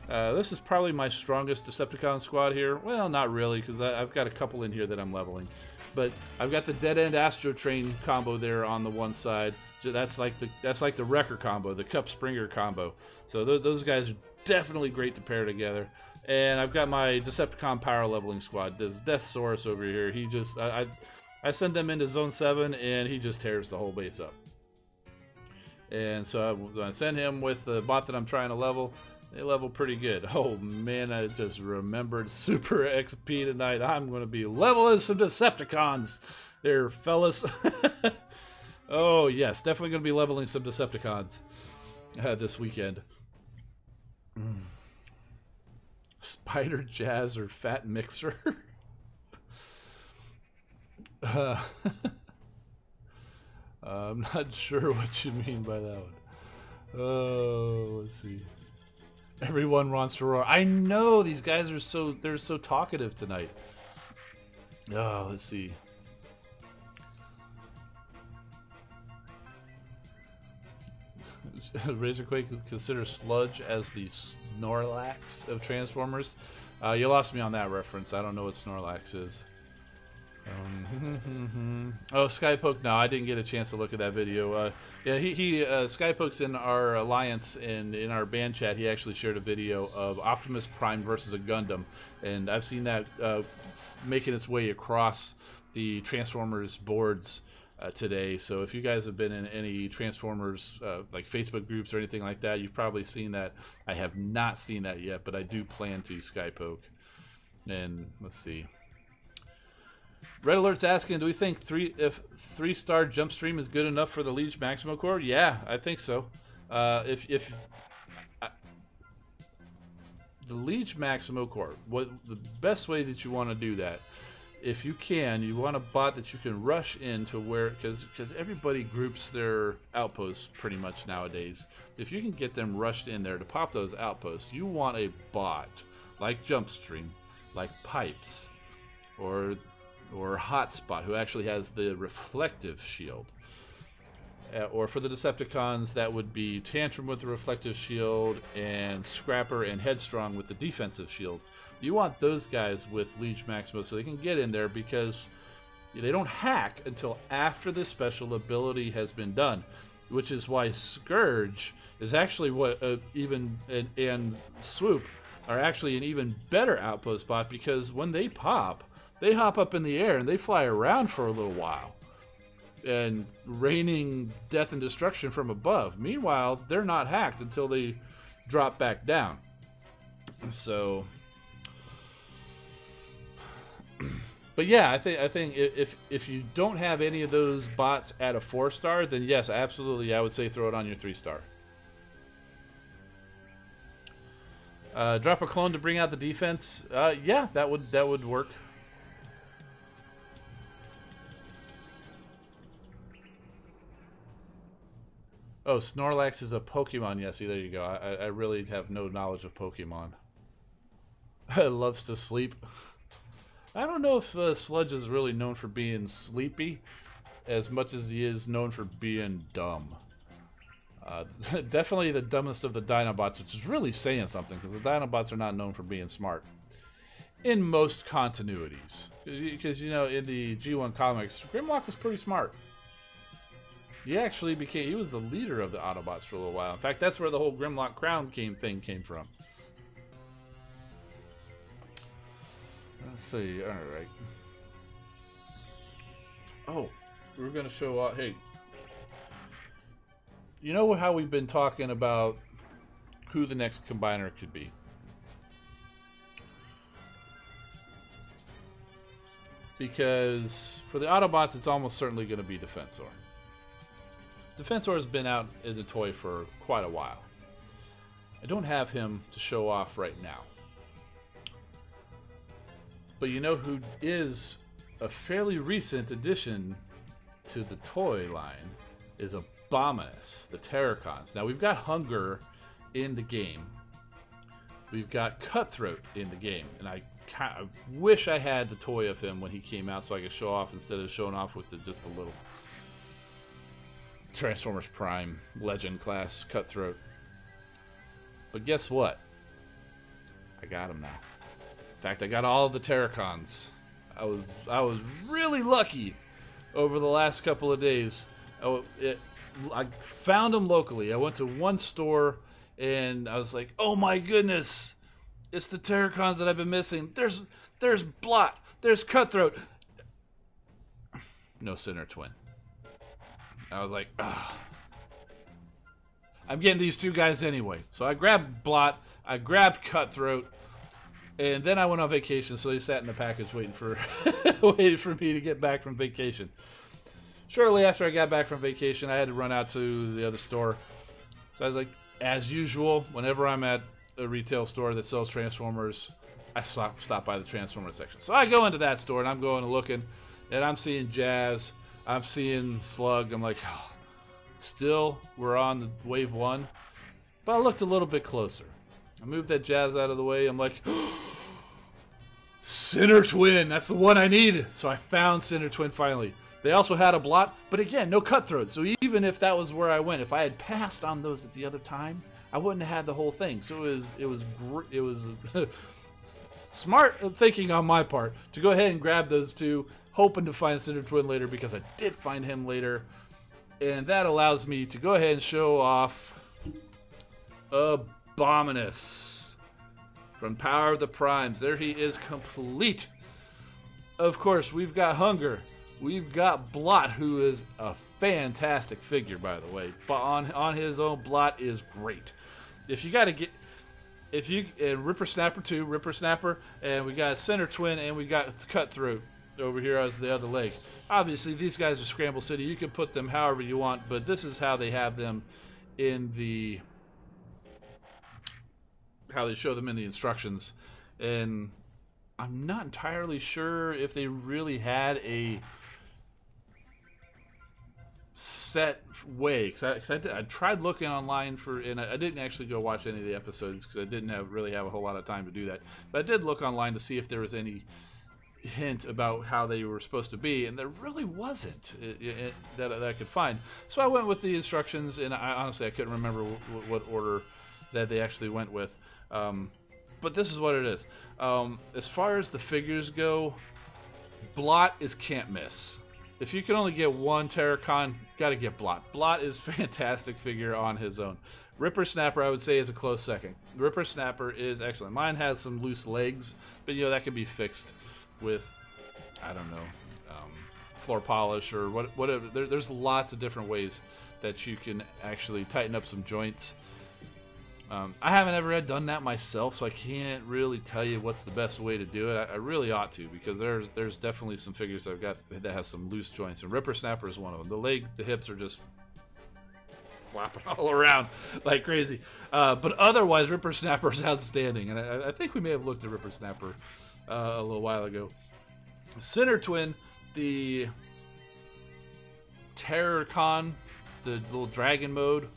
This is probably my strongest Decepticon squad here. Well, not really, because I've got a couple in here that I'm leveling. But I've got the Dead End Astro Train combo there on the one side. That's like the Wrecker combo, the Cup Springer combo. So those guys are definitely great to pair together. And I've got my Decepticon power leveling squad. There's Deathsaurus over here. He just I send them into Zone 7, and he just tears the whole base up. And so I send him with the bot that I'm trying to level. They level pretty good. Oh man, I just remembered Super XP tonight. I'm going to be leveling some Decepticons there, fellas. Oh yes, definitely going to be leveling some Decepticons this weekend. Spider Jazz or Fat Mixer? I'm not sure what you mean by that one. Oh, let's see. Everyone wants to roar. I know, these guys are they're so talkative tonight. Oh, let's see. Razorquake considers Sludge as the Snorlax of Transformers. You lost me on that reference. I don't know what Snorlax is. Oh, Skypoke. No, I didn't get a chance to look at that video. Yeah, Skypoke's in our alliance and in our band chat. He actually shared a video of Optimus Prime versus a Gundam, and I've seen that making its way across the Transformers boards today. So if you guys have been in any Transformers like Facebook groups or anything like that, you've probably seen that. I have not seen that yet, but I do plan to, Skypoke. And let's see. Red Alert's asking, do we think if 3-star jump stream is good enough for the Liege Maximo core? Yeah, I think so. The Liege Maximo core, the best way that you want to do that, if you can, you want a bot that you can rush into where, because everybody groups their outposts pretty much nowadays. If you can get them rushed in there to pop those outposts, you want a bot like Jumpstream, like Pipes, or Hotspot, who actually has the reflective shield. Or for the Decepticons, that would be Tantrum with the Reflective Shield and Scrapper and Headstrong with the Defensive Shield. You want those guys with Liege Maximus so they can get in there, because they don't hack until after the special ability has been done, which is why Scourge is actually what and Swoop are actually an even better outpost bot, because when they pop, they hop up in the air and they fly around for a little while and raining death and destruction from above. Meanwhile, they're not hacked until they drop back down. So, but yeah, I think if you don't have any of those bots at a 4-star, then yes, absolutely, I would say throw it on your 3-star. Drop a clone to bring out the defense. Yeah, that would work. Oh, Snorlax is a Pokemon. Yeah, see, there you go. I really have no knowledge of Pokemon. Loves to sleep. I don't know if Sludge is really known for being sleepy as much as he is known for being dumb. Definitely the dumbest of the Dinobots, which is really saying something, because the Dinobots are not known for being smart in most continuities. Because, you know, in the G1 comics, Grimlock was pretty smart. He actually he was the leader of the Autobots for a little while. In fact, that's where the whole Grimlock crown thing came from. Let's see, alright. Oh, we're going to show hey. You know how we've been talking about who the next combiner could be? Because for the Autobots, it's almost certainly going to be Defensor. Defensor has been out in the toy for quite a while. I don't have him to show off right now. But you know who is a fairly recent addition to the toy line is Abominus, the Terracons. Now, we've got Hunger in the game. We've got Cutthroat in the game. And I wish I had the toy of him when he came out so I could show off instead of showing off with just a little Transformers Prime Legend class Cutthroat. But guess what? I got him now. In fact, I got all of the Terracons. I was really lucky over the last couple of days. I found them locally. I went to one store and I was like, "Oh my goodness, it's the Terracons that I've been missing. There's Blot, there's Cutthroat, no Sentient Twin." I was like, ugh. I'm getting these two guys anyway. So I grabbed Blot, I grabbed Cutthroat, and then I went on vacation, so they sat in the package waiting for waiting for me to get back from vacation. Shortly after I got back from vacation, I had to run out to the other store. So I was like, as usual, whenever I'm at a retail store that sells Transformers, I stop by the Transformer section. So I go into that store, and I'm going and looking, and I'm seeing Jazz, I'm seeing Slug. I'm like, oh, still, we're on the wave 1. But I looked a little bit closer. I moved that Jazz out of the way. I'm like, Sentient Twin, that's the one I needed. So I found Sentient Twin finally. They also had a Blot, but again, no Cutthroat. So even if that was where I went, if I had passed on those at the other time, I wouldn't have had the whole thing. So it was smart thinking on my part to go ahead and grab those two, hoping to find Sentient Twin later, because I did find him later. And that allows me to go ahead and show off Abominus from Power of the Primes. There he is, complete. Of course, we've got Hunger. We've got Blot, who is a fantastic figure, by the way. But on his own, Blot is great. If you got to get... Ripper Snapper too, Ripper Snapper, and we got Sentient Twin, and we got Cutthroat over here as the other leg. Obviously, these guys are Scramble City. You can put them however you want, but this is how they have them in the... how they show them in the instructions. And I'm not entirely sure if they really had a set way, because I tried looking online for, and I didn't actually go watch any of the episodes because I didn't really have a whole lot of time to do that. But I did look online to see if there was any hint about how they were supposed to be, and there really wasn't that I could find. So I went with the instructions, and honestly I couldn't remember what order that they actually went with. But this is what it is. As far as the figures go, Blot is can't miss. If you can only get one Terracon, gotta get Blot. Blot is fantastic figure on his own. Ripper Snapper, I would say, is a close second. Ripper Snapper is excellent. Mine has some loose legs, but you know that can be fixed with, I don't know, floor polish or whatever. There's lots of different ways that you can actually tighten up some joints. I haven't ever done that myself, so I can't really tell you what's the best way to do it. I really ought to, because there's definitely some figures I've got that has some loose joints, and Ripper Snapper is one of them. The hips are just flopping all around like crazy. But otherwise, Ripper Snapper is outstanding, and I think we may have looked at Ripper Snapper a little while ago. Sentient Twin, the Terracon, the little dragon mode,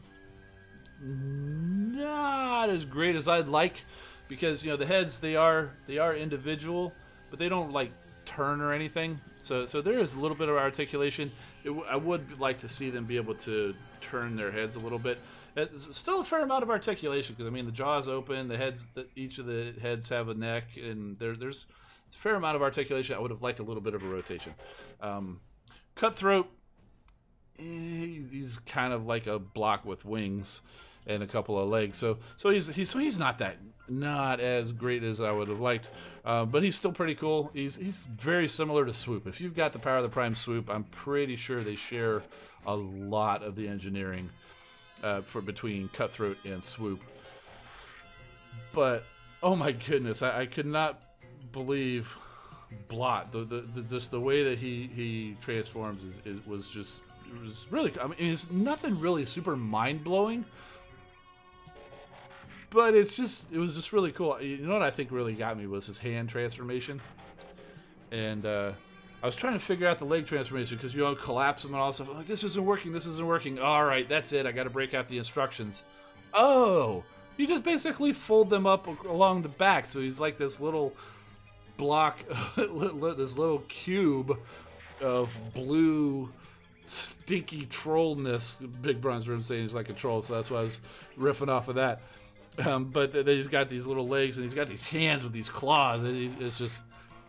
not as great as I'd like, because you know the heads they are individual, but they don't like turn or anything. So there is a little bit of articulation. I would like to see them be able to turn their heads a little bit. It's still a fair amount of articulation, because I mean the jaw's open, the heads, each of the heads have a neck, and there's a fair amount of articulation. I would have liked a little bit of a rotation. Cutthroat, he's kind of like a block with wings and a couple of legs, so he's not as great as I would have liked, but he's still pretty cool. He's very similar to Swoop. If you've got the Power of the Prime Swoop, I'm pretty sure they share a lot of the engineering for between Cutthroat and Swoop. But oh my goodness, I could not believe Blot. Just the way that he transforms was really. I mean, it's nothing really super mind blowing. But it was just really cool. You know what I think really got me was his hand transformation. And I was trying to figure out the leg transformation, because you don't collapse them and all stuff. I'm like, this isn't working. All right, that's it. I got to break out the instructions. Oh, you just basically fold them up along the back. So he's like this little block, this little cube of blue stinky trollness. Big Bronze Room saying he's like a troll, so that's why I was riffing off of that. But then he's got these little legs, and he's got these hands with these claws. It's just,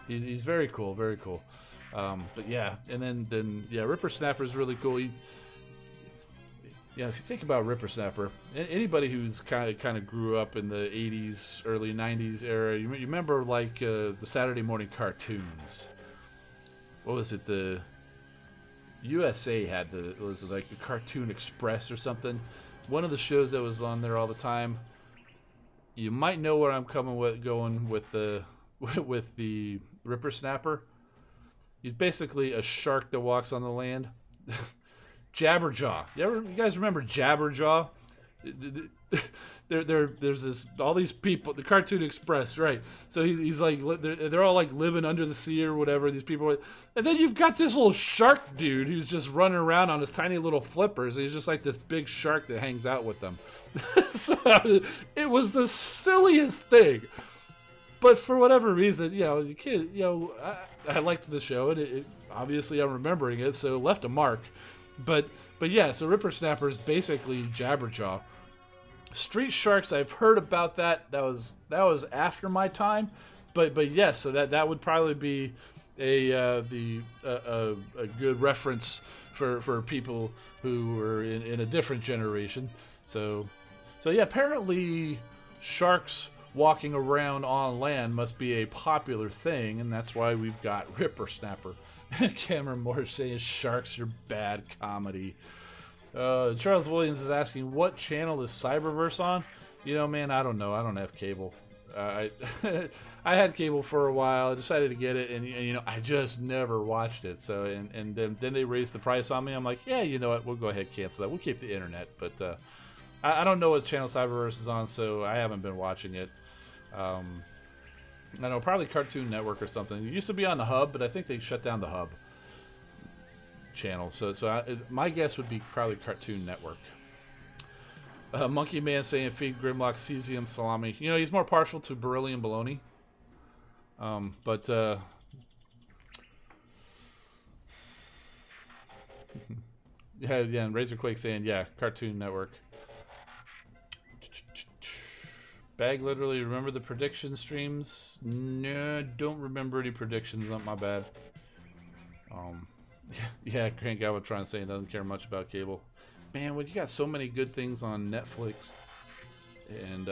he's very cool, very cool. But yeah, and then yeah, Ripper Snapper is really cool. Yeah, if you think about Ripper Snapper, anybody who's kind of grew up in the 80s, early 90s era, you remember like the Saturday morning cartoons. What was it? The USA had was it like the Cartoon Express or something? One of the shows that was on there all the time. You might know where I'm going with the Ripper Snapper. He's basically a shark that walks on the land. Jabberjaw. You guys remember Jabberjaw? There's all these people, the Cartoon Express, right? So he's like, they're all like living under the sea or whatever. These people, and then you've got this little shark dude who's just running around on his tiny little flippers. And he's just like this big shark that hangs out with them. So it was the silliest thing, but for whatever reason, you know, I liked the show, and it obviously I'm remembering it, so it left a mark. But yeah, so Ripper Snapper is basically Jabberjaw. Street Sharks, I've heard about that. That was after my time, but yes, so that would probably be a good reference for people who were in a different generation. So yeah, apparently sharks walking around on land must be a popular thing, and that's why we've got Ripper Snapper. Cameron Moore saying sharks are bad comedy. Charles Williams is asking, what channel is Cyberverse on? You know, man, I don't know. I don't have cable. I had cable for a while. I decided to get it, and you know, I just never watched it. So and then they raised the price on me. I'm like, yeah, you know what? We'll go ahead and cancel that. We'll keep the internet, but I don't know what channel Cyberverse is on, so I haven't been watching it. I know, probably Cartoon Network or something. It used to be on the Hub, but I think they shut down the Hub channel. So my guess would be probably Cartoon Network. Monkey Man saying feed Grimlock cesium salami. You know, he's more partial to beryllium bologna. But Yeah, and Razorquake saying, yeah, Cartoon Network. Bag literally, remember the prediction streams? No, don't remember any predictions, not my bad. Yeah, Grant Galvatron saying doesn't care much about cable. Man, when you got so many good things on Netflix, and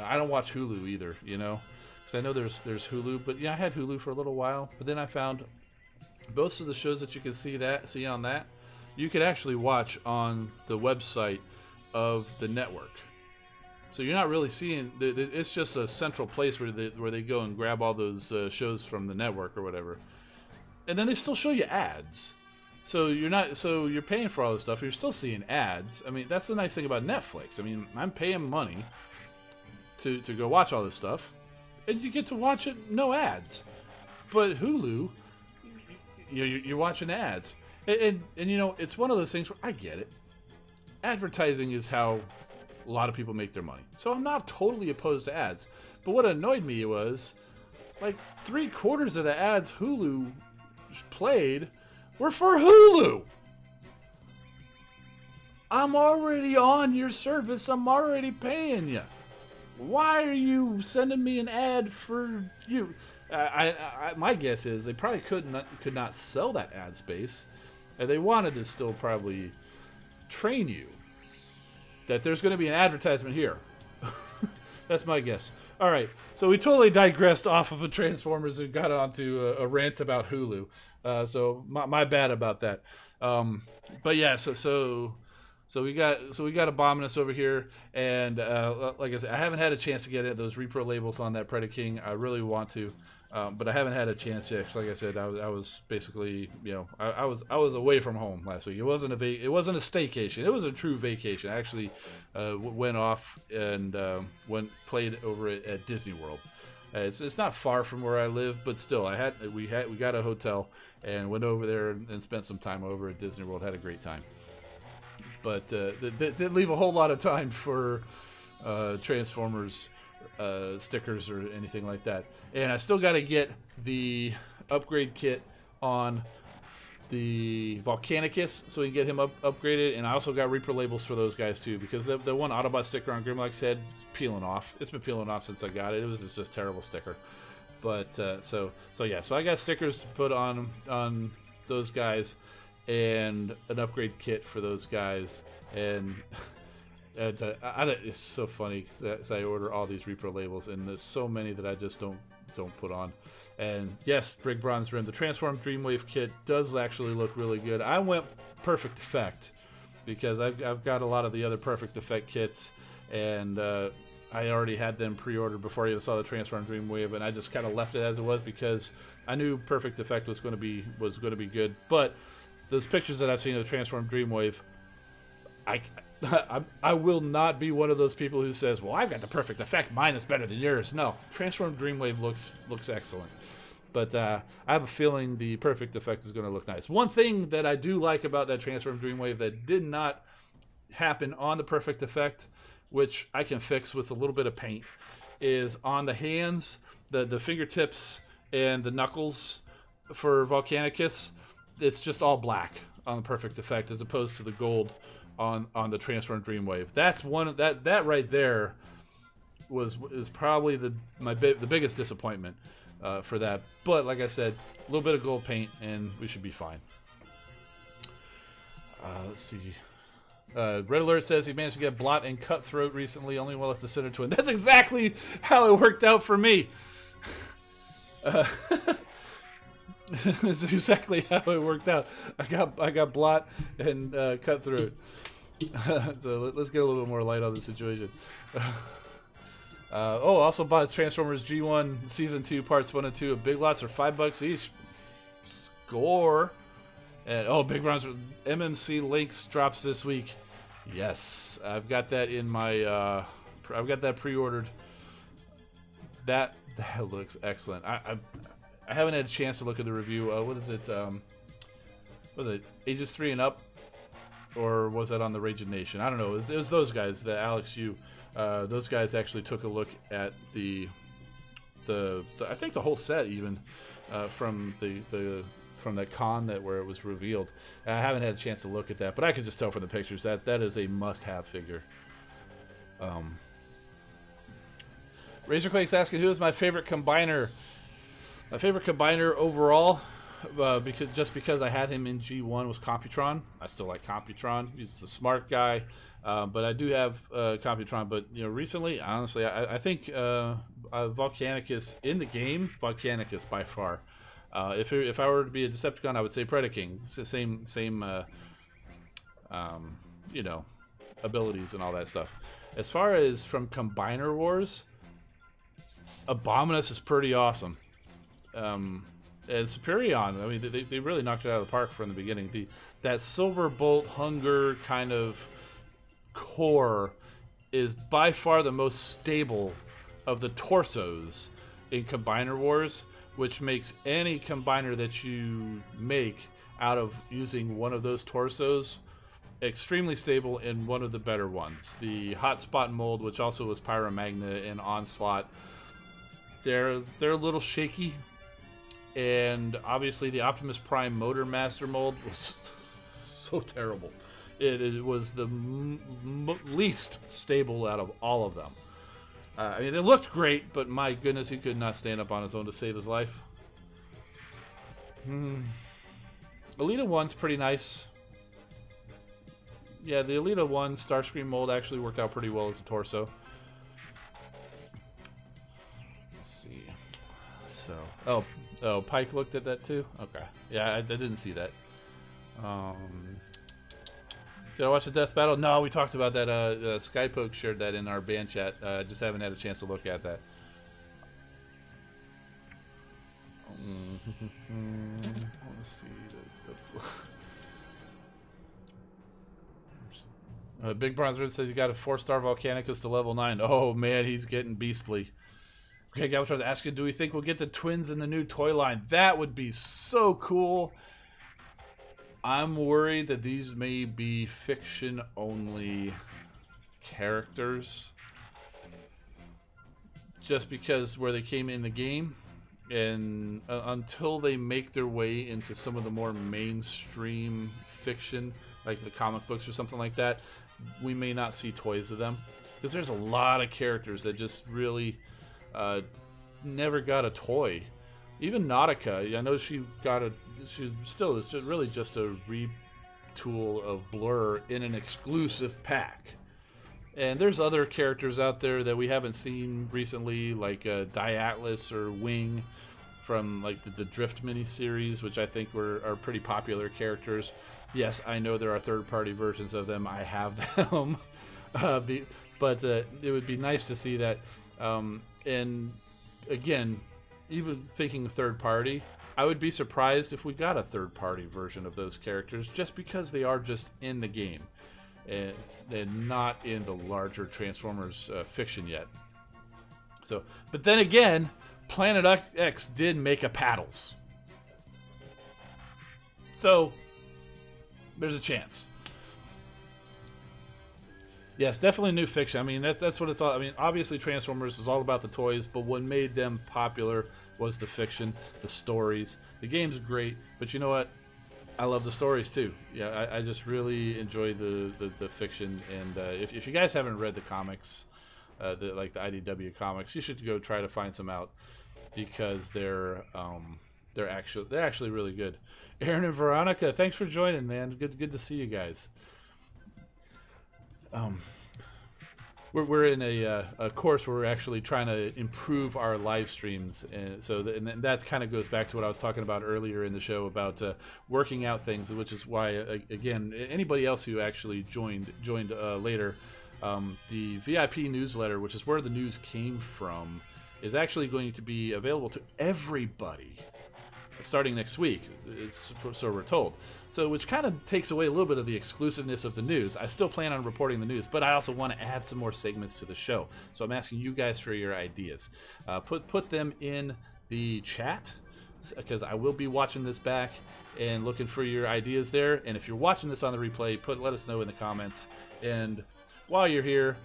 I don't watch Hulu either, you know? Because I know there's Hulu, but yeah, I had Hulu for a little while, but then I found most of the shows that you can see on that, you could actually watch on the website of the network. So you're not really seeing. It's just a central place where they go and grab all those shows from the network or whatever, and then they still show you ads. So you're paying for all this stuff. You're still seeing ads. I mean, that's the nice thing about Netflix. I mean, I'm paying money to go watch all this stuff, and you get to watch it no ads. But Hulu, you're watching ads, and you know, it's one of those things where I get it. Advertising is how a lot of people make their money. So I'm not totally opposed to ads. But what annoyed me was, like, 3/4 of the ads Hulu played were for Hulu. I'm already on your service. I'm already paying you. Why are you sending me an ad for you? My guess is they probably could not sell that ad space, and they wanted to still probably train you that there's going to be an advertisement here. That's my guess. All right, so we totally digressed off of a Transformers and got onto a rant about Hulu. So my bad about that. But yeah, so we got Abominus over here, and like I said, I haven't had a chance to get those repro labels on that Predaking. I really want to. But I haven't had a chance yet. Cause like I said, I was basically, you know, I was away from home last week. It wasn't a staycation. It was a true vacation. I actually went off and played over at Disney World. It's not far from where I live, but still, we got a hotel and went over there and spent some time over at Disney World. Had a great time. But didn't leave a whole lot of time for Transformers stickers or anything like that. And I still got to get the upgrade kit on the Volcanicus so we can get him upgraded. And I also got repro labels for those guys too, because the one Autobot sticker on Grimlock's head is peeling off. It's been peeling off since I got it. It was just a terrible sticker. But so I got stickers to put on those guys and an upgrade kit for those guys. And it's so funny that I order all these repro labels, and there's so many that I just don't put on. And yes, Brig Bronze Rim, the Transform Dreamwave kit does actually look really good. I went Perfect Effect because I've got a lot of the other Perfect Effect kits, and I already had them pre-ordered before I even saw the Transform Dreamwave, and I just kind of left it as it was because I knew Perfect Effect was going to be good. But those pictures that I've seen of the Transform Dreamwave, I will not be one of those people who says, well, I've got the Perfect Effect, mine is better than yours. No, Transform Dreamwave looks excellent. But I have a feeling the Perfect Effect is going to look nice. One thing that I do like about that Transform Dreamwave that did not happen on the Perfect Effect, which I can fix with a little bit of paint, is on the hands, the fingertips, and the knuckles for Volcanicus, it's just all black on the Perfect Effect as opposed to the gold on the Transform Dreamwave. That's one that right there is probably the biggest disappointment for that. But like I said, a little bit of gold paint and we should be fine. Let's see. Red Alert says he managed to get Blot and Cutthroat recently, only while it's the Sentient Twin. That's exactly how it worked out for me. That's exactly how it worked out. I got Blot and Cutthroat. So let's get a little bit more light on the situation. Also bought Transformers G1 Season 2 Parts 1 and 2 of Big Lots for $5 each. Score. And Big Bronze MMC Links drops this week. Yes, I've got that in my. I've got that pre-ordered. That looks excellent. I haven't had a chance to look at the review. What is it? Was it ages 3 and up, or was that on the Raging Nation? I don't know. It was those guys, the Alex Yu. Those guys actually took a look at the I think the whole set even from the that con where it was revealed. And I haven't had a chance to look at that, but I could just tell from the pictures that is a must-have figure. Razorquake's asking who is my favorite combiner. My favorite combiner overall, because I had him in G1, was Computron. I still like Computron. He's the smart guy, but I do have Computron. But recently, honestly, I think Volcanicus in the game, Volcanicus by far. If I were to be a Decepticon, I would say Predaking. It's the same abilities and all that stuff. As far as from Combiner Wars, Abominus is pretty awesome. And Superion, I mean, they really knocked it out of the park from the beginning. That Silver Bolt Hunger kind of core is by far the most stable of the torsos in Combiner Wars, which makes any combiner that you make out of using one of those torsos extremely stable and one of the better ones. The Hotspot mold, which also was Pyromagna and Onslaught, they're a little shaky, and obviously the Optimus Prime Motor Master mold was so terrible. It was the least stable out of all of them. I mean, they looked great, but my goodness, he could not stand up on his own to save his life. Elita 1's pretty nice. Yeah, the Elita 1 Starscream mold actually worked out pretty well as a torso. Let's see. So, oh, Pike looked at that too? Okay. Yeah, I didn't see that. Did I watch the Death Battle? No, we talked about that. Skypoke shared that in our band chat. Just haven't had a chance to look at that. Let's see. Big Bronze Red says you got a 4-star Volcanicus to level 9. Oh man, he's getting beastly. Okay, Galvatron's asking, do we think we'll get the twins in the new toy line? That would be so cool. I'm worried that these may be fiction-only characters, just because where they came in the game, and until they make their way into some of the more mainstream fiction, like the comic books or something like that, we may not see toys of them, because there's a lot of characters that just really never got a toy. Even Nautica, I know she still is really just a retool of Blur in an exclusive pack. And there's other characters out there that we haven't seen recently, like Diatlas or Wing from like the Drift miniseries, which I think are pretty popular characters. Yes, I know there are third-party versions of them. I have them, but it would be nice to see that. And again, even thinking third-party, I would be surprised if we got a third-party version of those characters, just because they are just in the game and not in the larger Transformers fiction yet. So, but then again, Planet X did make a Paddles, so there's a chance. Yes, definitely new fiction. I mean, that's what it's all. I mean, obviously Transformers was all about the toys, but what made them popular was the fiction, the stories. The game's great, but you know what? I love the stories too. Yeah, I just really enjoy the fiction. And if you guys haven't read the comics, like the IDW comics, you should go try to find some out, because they're actually really good. Aaron and Veronica, thanks for joining, man. Good to see you guys. We're in a course where we're actually trying to improve our live streams, and so that kind of goes back to what I was talking about earlier in the show about working out things, which is why again, anybody else who actually joined later, the VIP newsletter, which is where the news came from, is actually going to be available to everybody starting next week, so we're told. So, which kind of takes away a little bit of the exclusiveness of the news. I still plan on reporting the news, but I also want to add some more segments to the show. So I'm asking you guys for your ideas. Put them in the chat, because I will be watching this back and looking for your ideas there. And if you're watching this on the replay, let us know in the comments. And while you're here,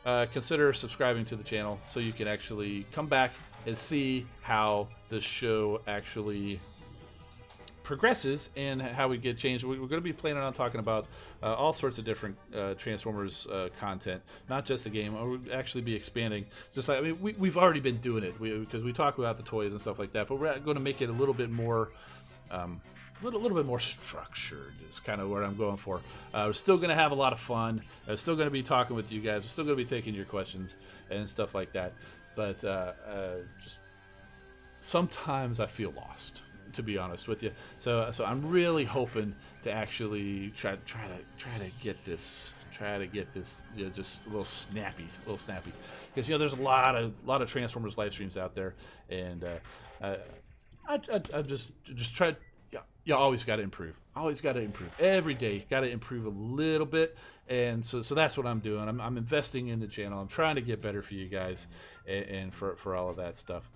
consider subscribing to the channel so you can actually come back and see how the show actually progresses and how we get changed. We're going to be planning on talking about all sorts of different Transformers content, not just the game. We'll actually be expanding. Just like, I mean, we've already been doing it because we talk about the toys and stuff like that, but we're going to make it a little bit more. Little bit more structured is kind of what I'm going for. We're still going to have a lot of fun. We're still going to be talking with you guys. We're still going to be taking your questions and stuff like that. But just sometimes I feel lost, to be honest with you. So I'm really hoping to actually try to get this. You know, just a little snappy, because you know there's a lot of Transformers live streams out there, and I just try. You always got to improve. Every day. Got to improve a little bit, and so that's what I'm doing. I'm investing in the channel. I'm trying to get better for you guys, and for all of that stuff.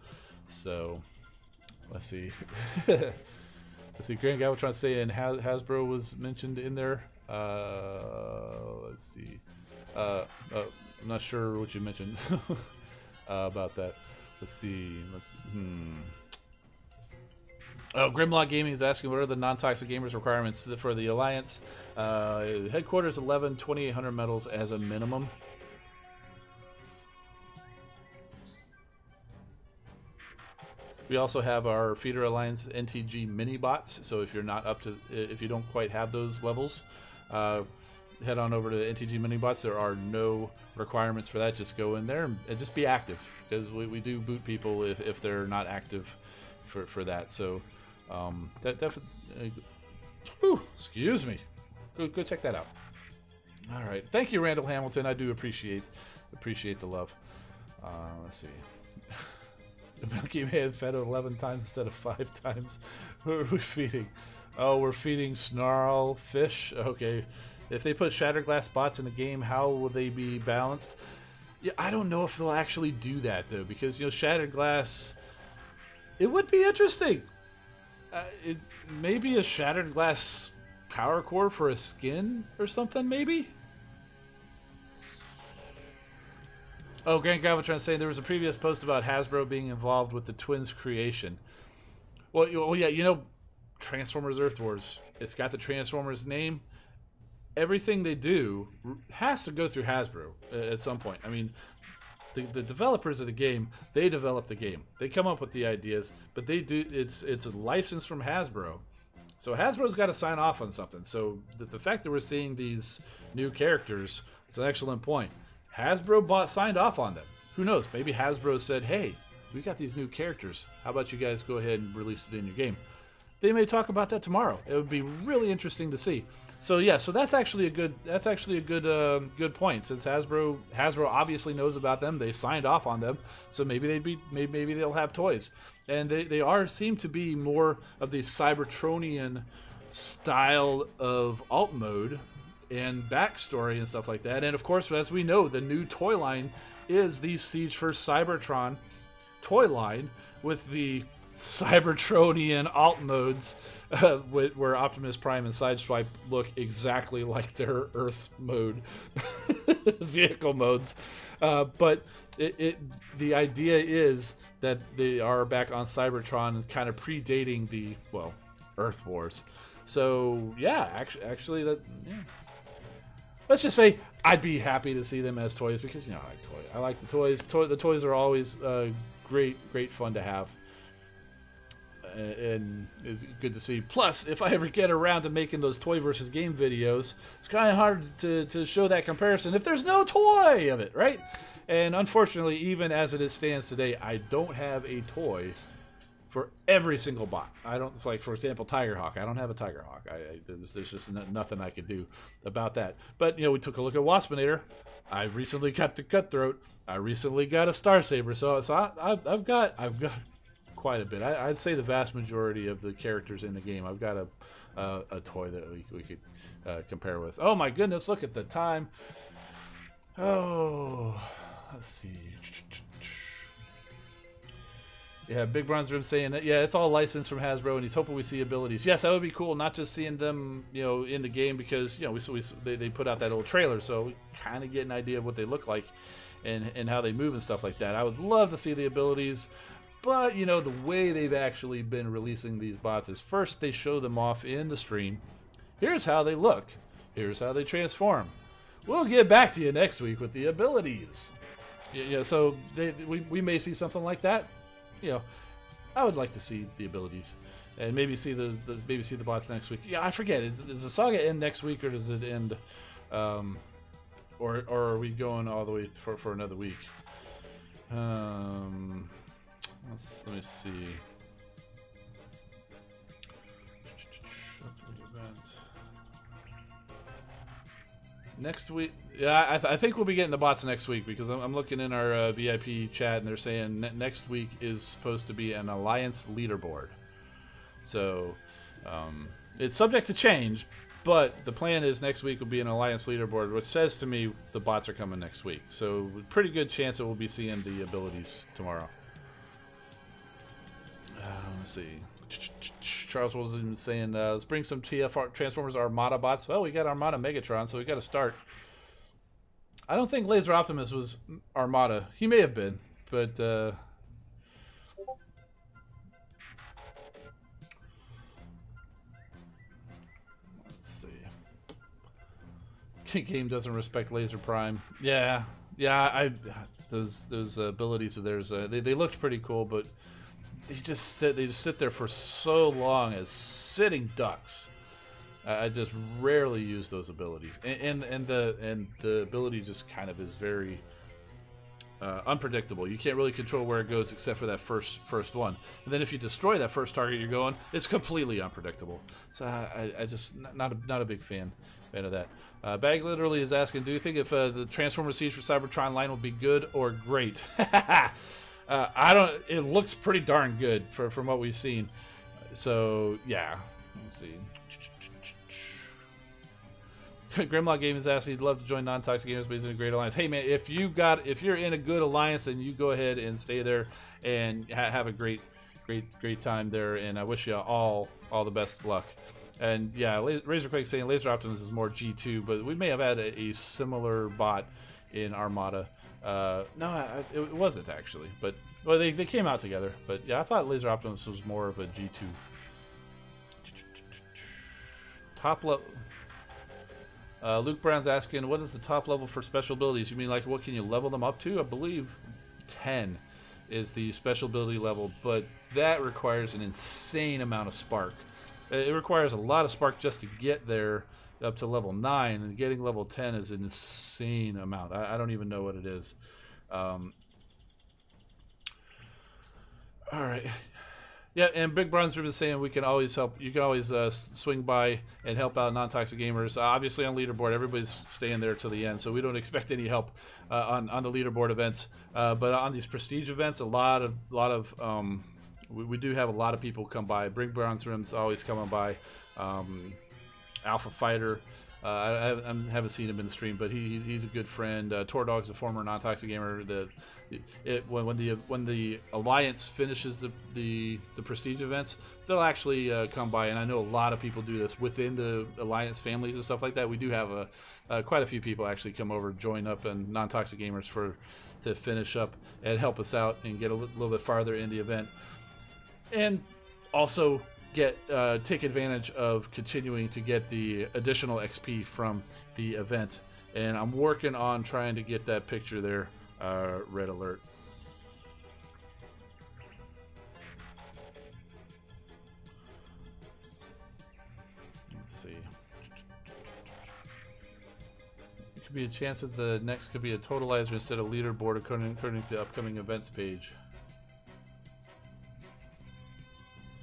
So let's see. Let's see. Grant Galvatron saying Hasbro was mentioned in there. Let's see. I'm not sure what you mentioned about that. Let's see. Oh, Grimlock Gaming is asking, what are the non-toxic gamers requirements for the Alliance? Headquarters 11, 2,800 medals as a minimum. We also have our Feeder Alliance NTG mini bots. So if you're not up to, if you don't quite have those levels, head on over to NTG mini bots. There are no requirements for that. Just go in there and just be active, because we do boot people if they're not active for that. So that definitely. Excuse me. Go check that out. All right. Thank you, Randall Hamilton. I do appreciate the love. Let's see. The Milky Man fed it 11 times instead of 5 times. Who are we feeding? Oh, we're feeding Snarl fish. Okay. If they put Shattered Glass bots in the game, how will they be balanced? Yeah, I don't know if they'll actually do that though, because you know Shattered Glass. It would be interesting. Maybe a Shattered Glass power core for a skin or something, maybe? Oh, Grant Galvatron saying there was a previous post about Hasbro being involved with the Twins creation. Well, yeah, you know, Transformers Earth Wars. It's got the Transformers name. Everything they do has to go through Hasbro at some point. I mean, the developers of the game, they develop the game. They come up with the ideas, but they do. It's a license from Hasbro, so Hasbro's got to sign off on something. So the fact that we're seeing these new characters, it's an excellent point. Hasbro signed off on them. Who knows? Maybe Hasbro said, "Hey, we got these new characters. How about you guys go ahead and release it in your game?" They may talk about that tomorrow. It would be really interesting to see. So yeah, so that's actually a good good point. Since Hasbro obviously knows about them, they signed off on them. So maybe maybe they'll have toys, and they seem to be more of the Cybertronian style of alt mode and backstory and stuff like that. And of course, as we know, the new toy line is the Siege for Cybertron toy line with the Cybertronian alt modes, where Optimus Prime and Sideswipe look exactly like their Earth mode vehicle modes, but the idea is that they are back on Cybertron, kind of predating the Earth Wars. So yeah, actually that let's just say I'd be happy to see them as toys, because you know I like the toys. The toys are always great fun to have. And it's good to see. Plus, if I ever get around to making those toy versus game videos, it's kind of hard to show that comparison if there's no toy of it, right? And unfortunately, even as it stands today, I don't have a toy for every single bot. I don't, like, for example, Tigerhawk. I don't have a Tigerhawk. There's just nothing I can do about that. But, you know, we took a look at Waspinator. I recently got the Cutthroat. I recently got a Star Saber. So I've got quite a bit. I'd say the vast majority of the characters in the game. I've got a toy that we could compare with. Oh my goodness! Look at the time. Oh, let's see. Yeah, Big Bronze Rim saying that. Yeah, it's all licensed from Hasbro, and he's hoping we see abilities. Yes, that would be cool. Not just seeing them, you know, in the game, because you know they put out that old trailer, so we kind of get an idea of what they look like and how they move and stuff like that. I would love to see the abilities. But, you know, the way they've actually been releasing these bots is first they show them off in the stream. Here's how they look. Here's how they transform. We'll get back to you next week with the abilities. Yeah, so we may see something like that. You know, I would like to see the abilities. And maybe see the bots next week. Yeah, I forget. Does the saga end next week, or does it end, or are we going all the way for another week? Let me see. Next week, yeah, I think we'll be getting the bots next week, because I'm looking in our VIP chat and they're saying next week is supposed to be an Alliance leaderboard. So, it's subject to change, but the plan is next week will be an Alliance leaderboard, which says to me the bots are coming next week. So, pretty good chance that we'll be seeing the abilities tomorrow. Let's see. Charles was even saying, let's bring some TF Transformers Armada bots. Well, we got Armada Megatron, so we got to start. I don't think Laser Optimus was Armada. He may have been, but... Game doesn't respect Laser Prime. Yeah, those abilities of theirs, they looked pretty cool, but they just sit there for so long as sitting ducks. I just rarely use those abilities, and the ability just kind of is very unpredictable. You can't really control where it goes except for that first one, and then if you destroy that first target you're going, it's completely unpredictable. So I just not a big fan of that. Bag literally is asking, do you think if the Transformer Siege for Cybertron line will be good or great? I don't. It looks pretty darn good from what we've seen. So yeah, let's see. Grimlock Game is asking, he'd love to join Non-Toxic Gamers, but he's in a great alliance. Hey man, if you're in a good alliance, then you go ahead and stay there and have a great time there. And I wish you all the best luck. And yeah, Razorquake saying Laser Optimus is more G2, but we may have had a similar bot in Armada. No, it wasn't actually, but well, they came out together. But yeah, I thought Laser Optimus was more of a G2. Top level. Luke Brown's asking, what is the top level for special abilities? You mean like what can you level them up to? I believe 10 is the special ability level, but that requires an insane amount of spark. It requires a lot of spark just to get there up to level 9, and getting level 10 is an insane amount. I don't even know what it is. Alright. Yeah, and Big Brunswick is saying we can always help. You can always swing by and help out Non-Toxic Gamers. Obviously on leaderboard, everybody's staying there till the end, so we don't expect any help on the leaderboard events. But on these prestige events, a lot of we do have a lot of people come by. Big Brunswick's always coming by. Alpha Fighter. I haven't seen him in the stream, but he's a good friend. Tordog's a former Non-Toxic Gamer. When the Alliance finishes the prestige events, they'll actually come by, and I know a lot of people do this within the Alliance families and stuff like that. We do have quite a few people actually come over, join up, and Non-Toxic Gamers to finish up and help us out and get a little bit farther in the event, and also take advantage of continuing to get the additional XP from the event. And I'm working on trying to get that picture there, red alert. Let's see. It could be a chance that the next could be a totalizer instead of leaderboard according to the upcoming events page.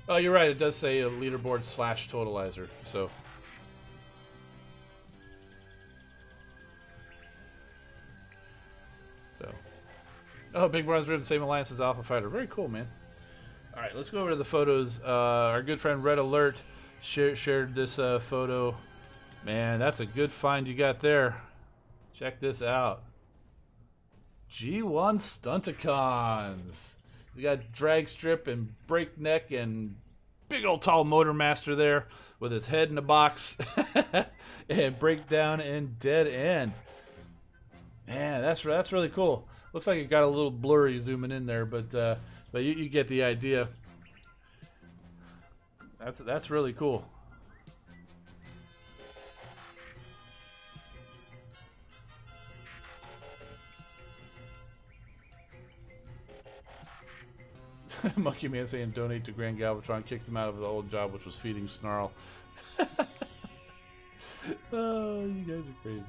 Oh, you're right. It does say a leaderboard / totalizer. So, oh, Big Brother's Rib, same alliance as Alpha Fighter. Very cool, man. All right, let's go over to the photos. Our good friend Red Alert shared this photo. Man, that's a good find you got there. Check this out. G1 Stunticons. We got Drag Strip and Breakneck and big old tall Motor Master there with his head in a box and Breakdown and Dead End. Man, that's really cool. Looks like it got a little blurry zooming in there, but But you get the idea. That's really cool. Monkey Man saying donate to Grand Galvatron, kicked him out of the old job, which was feeding Snarl. Oh, you guys are crazy.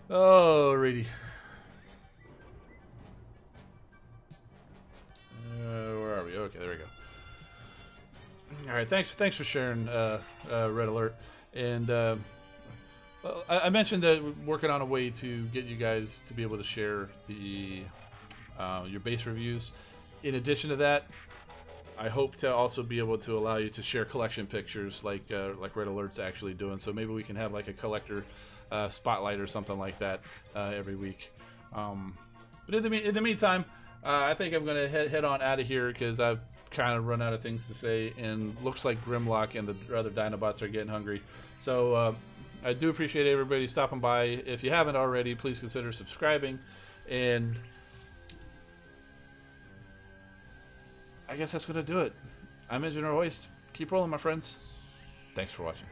Oh, Alrighty. Where are we? Okay, there we go. Alright, thanks for sharing, Red Alert. And well, I mentioned that we're working on a way to get you guys to be able to share the your base reviews. In addition to that, I hope to also be able to allow you to share collection pictures like Red Alert's actually doing. So maybe we can have like a collector spotlight or something like that every week. But in the meantime, I think I'm gonna head on out of here because I've kind of run out of things to say, and looks like Grimlock and the other Dinobots are getting hungry. So I do appreciate everybody stopping by. If you haven't already, please consider subscribing, and I guess that's going to do it. I'm Engineer Hoist. Keep rolling, my friends. Thanks for watching.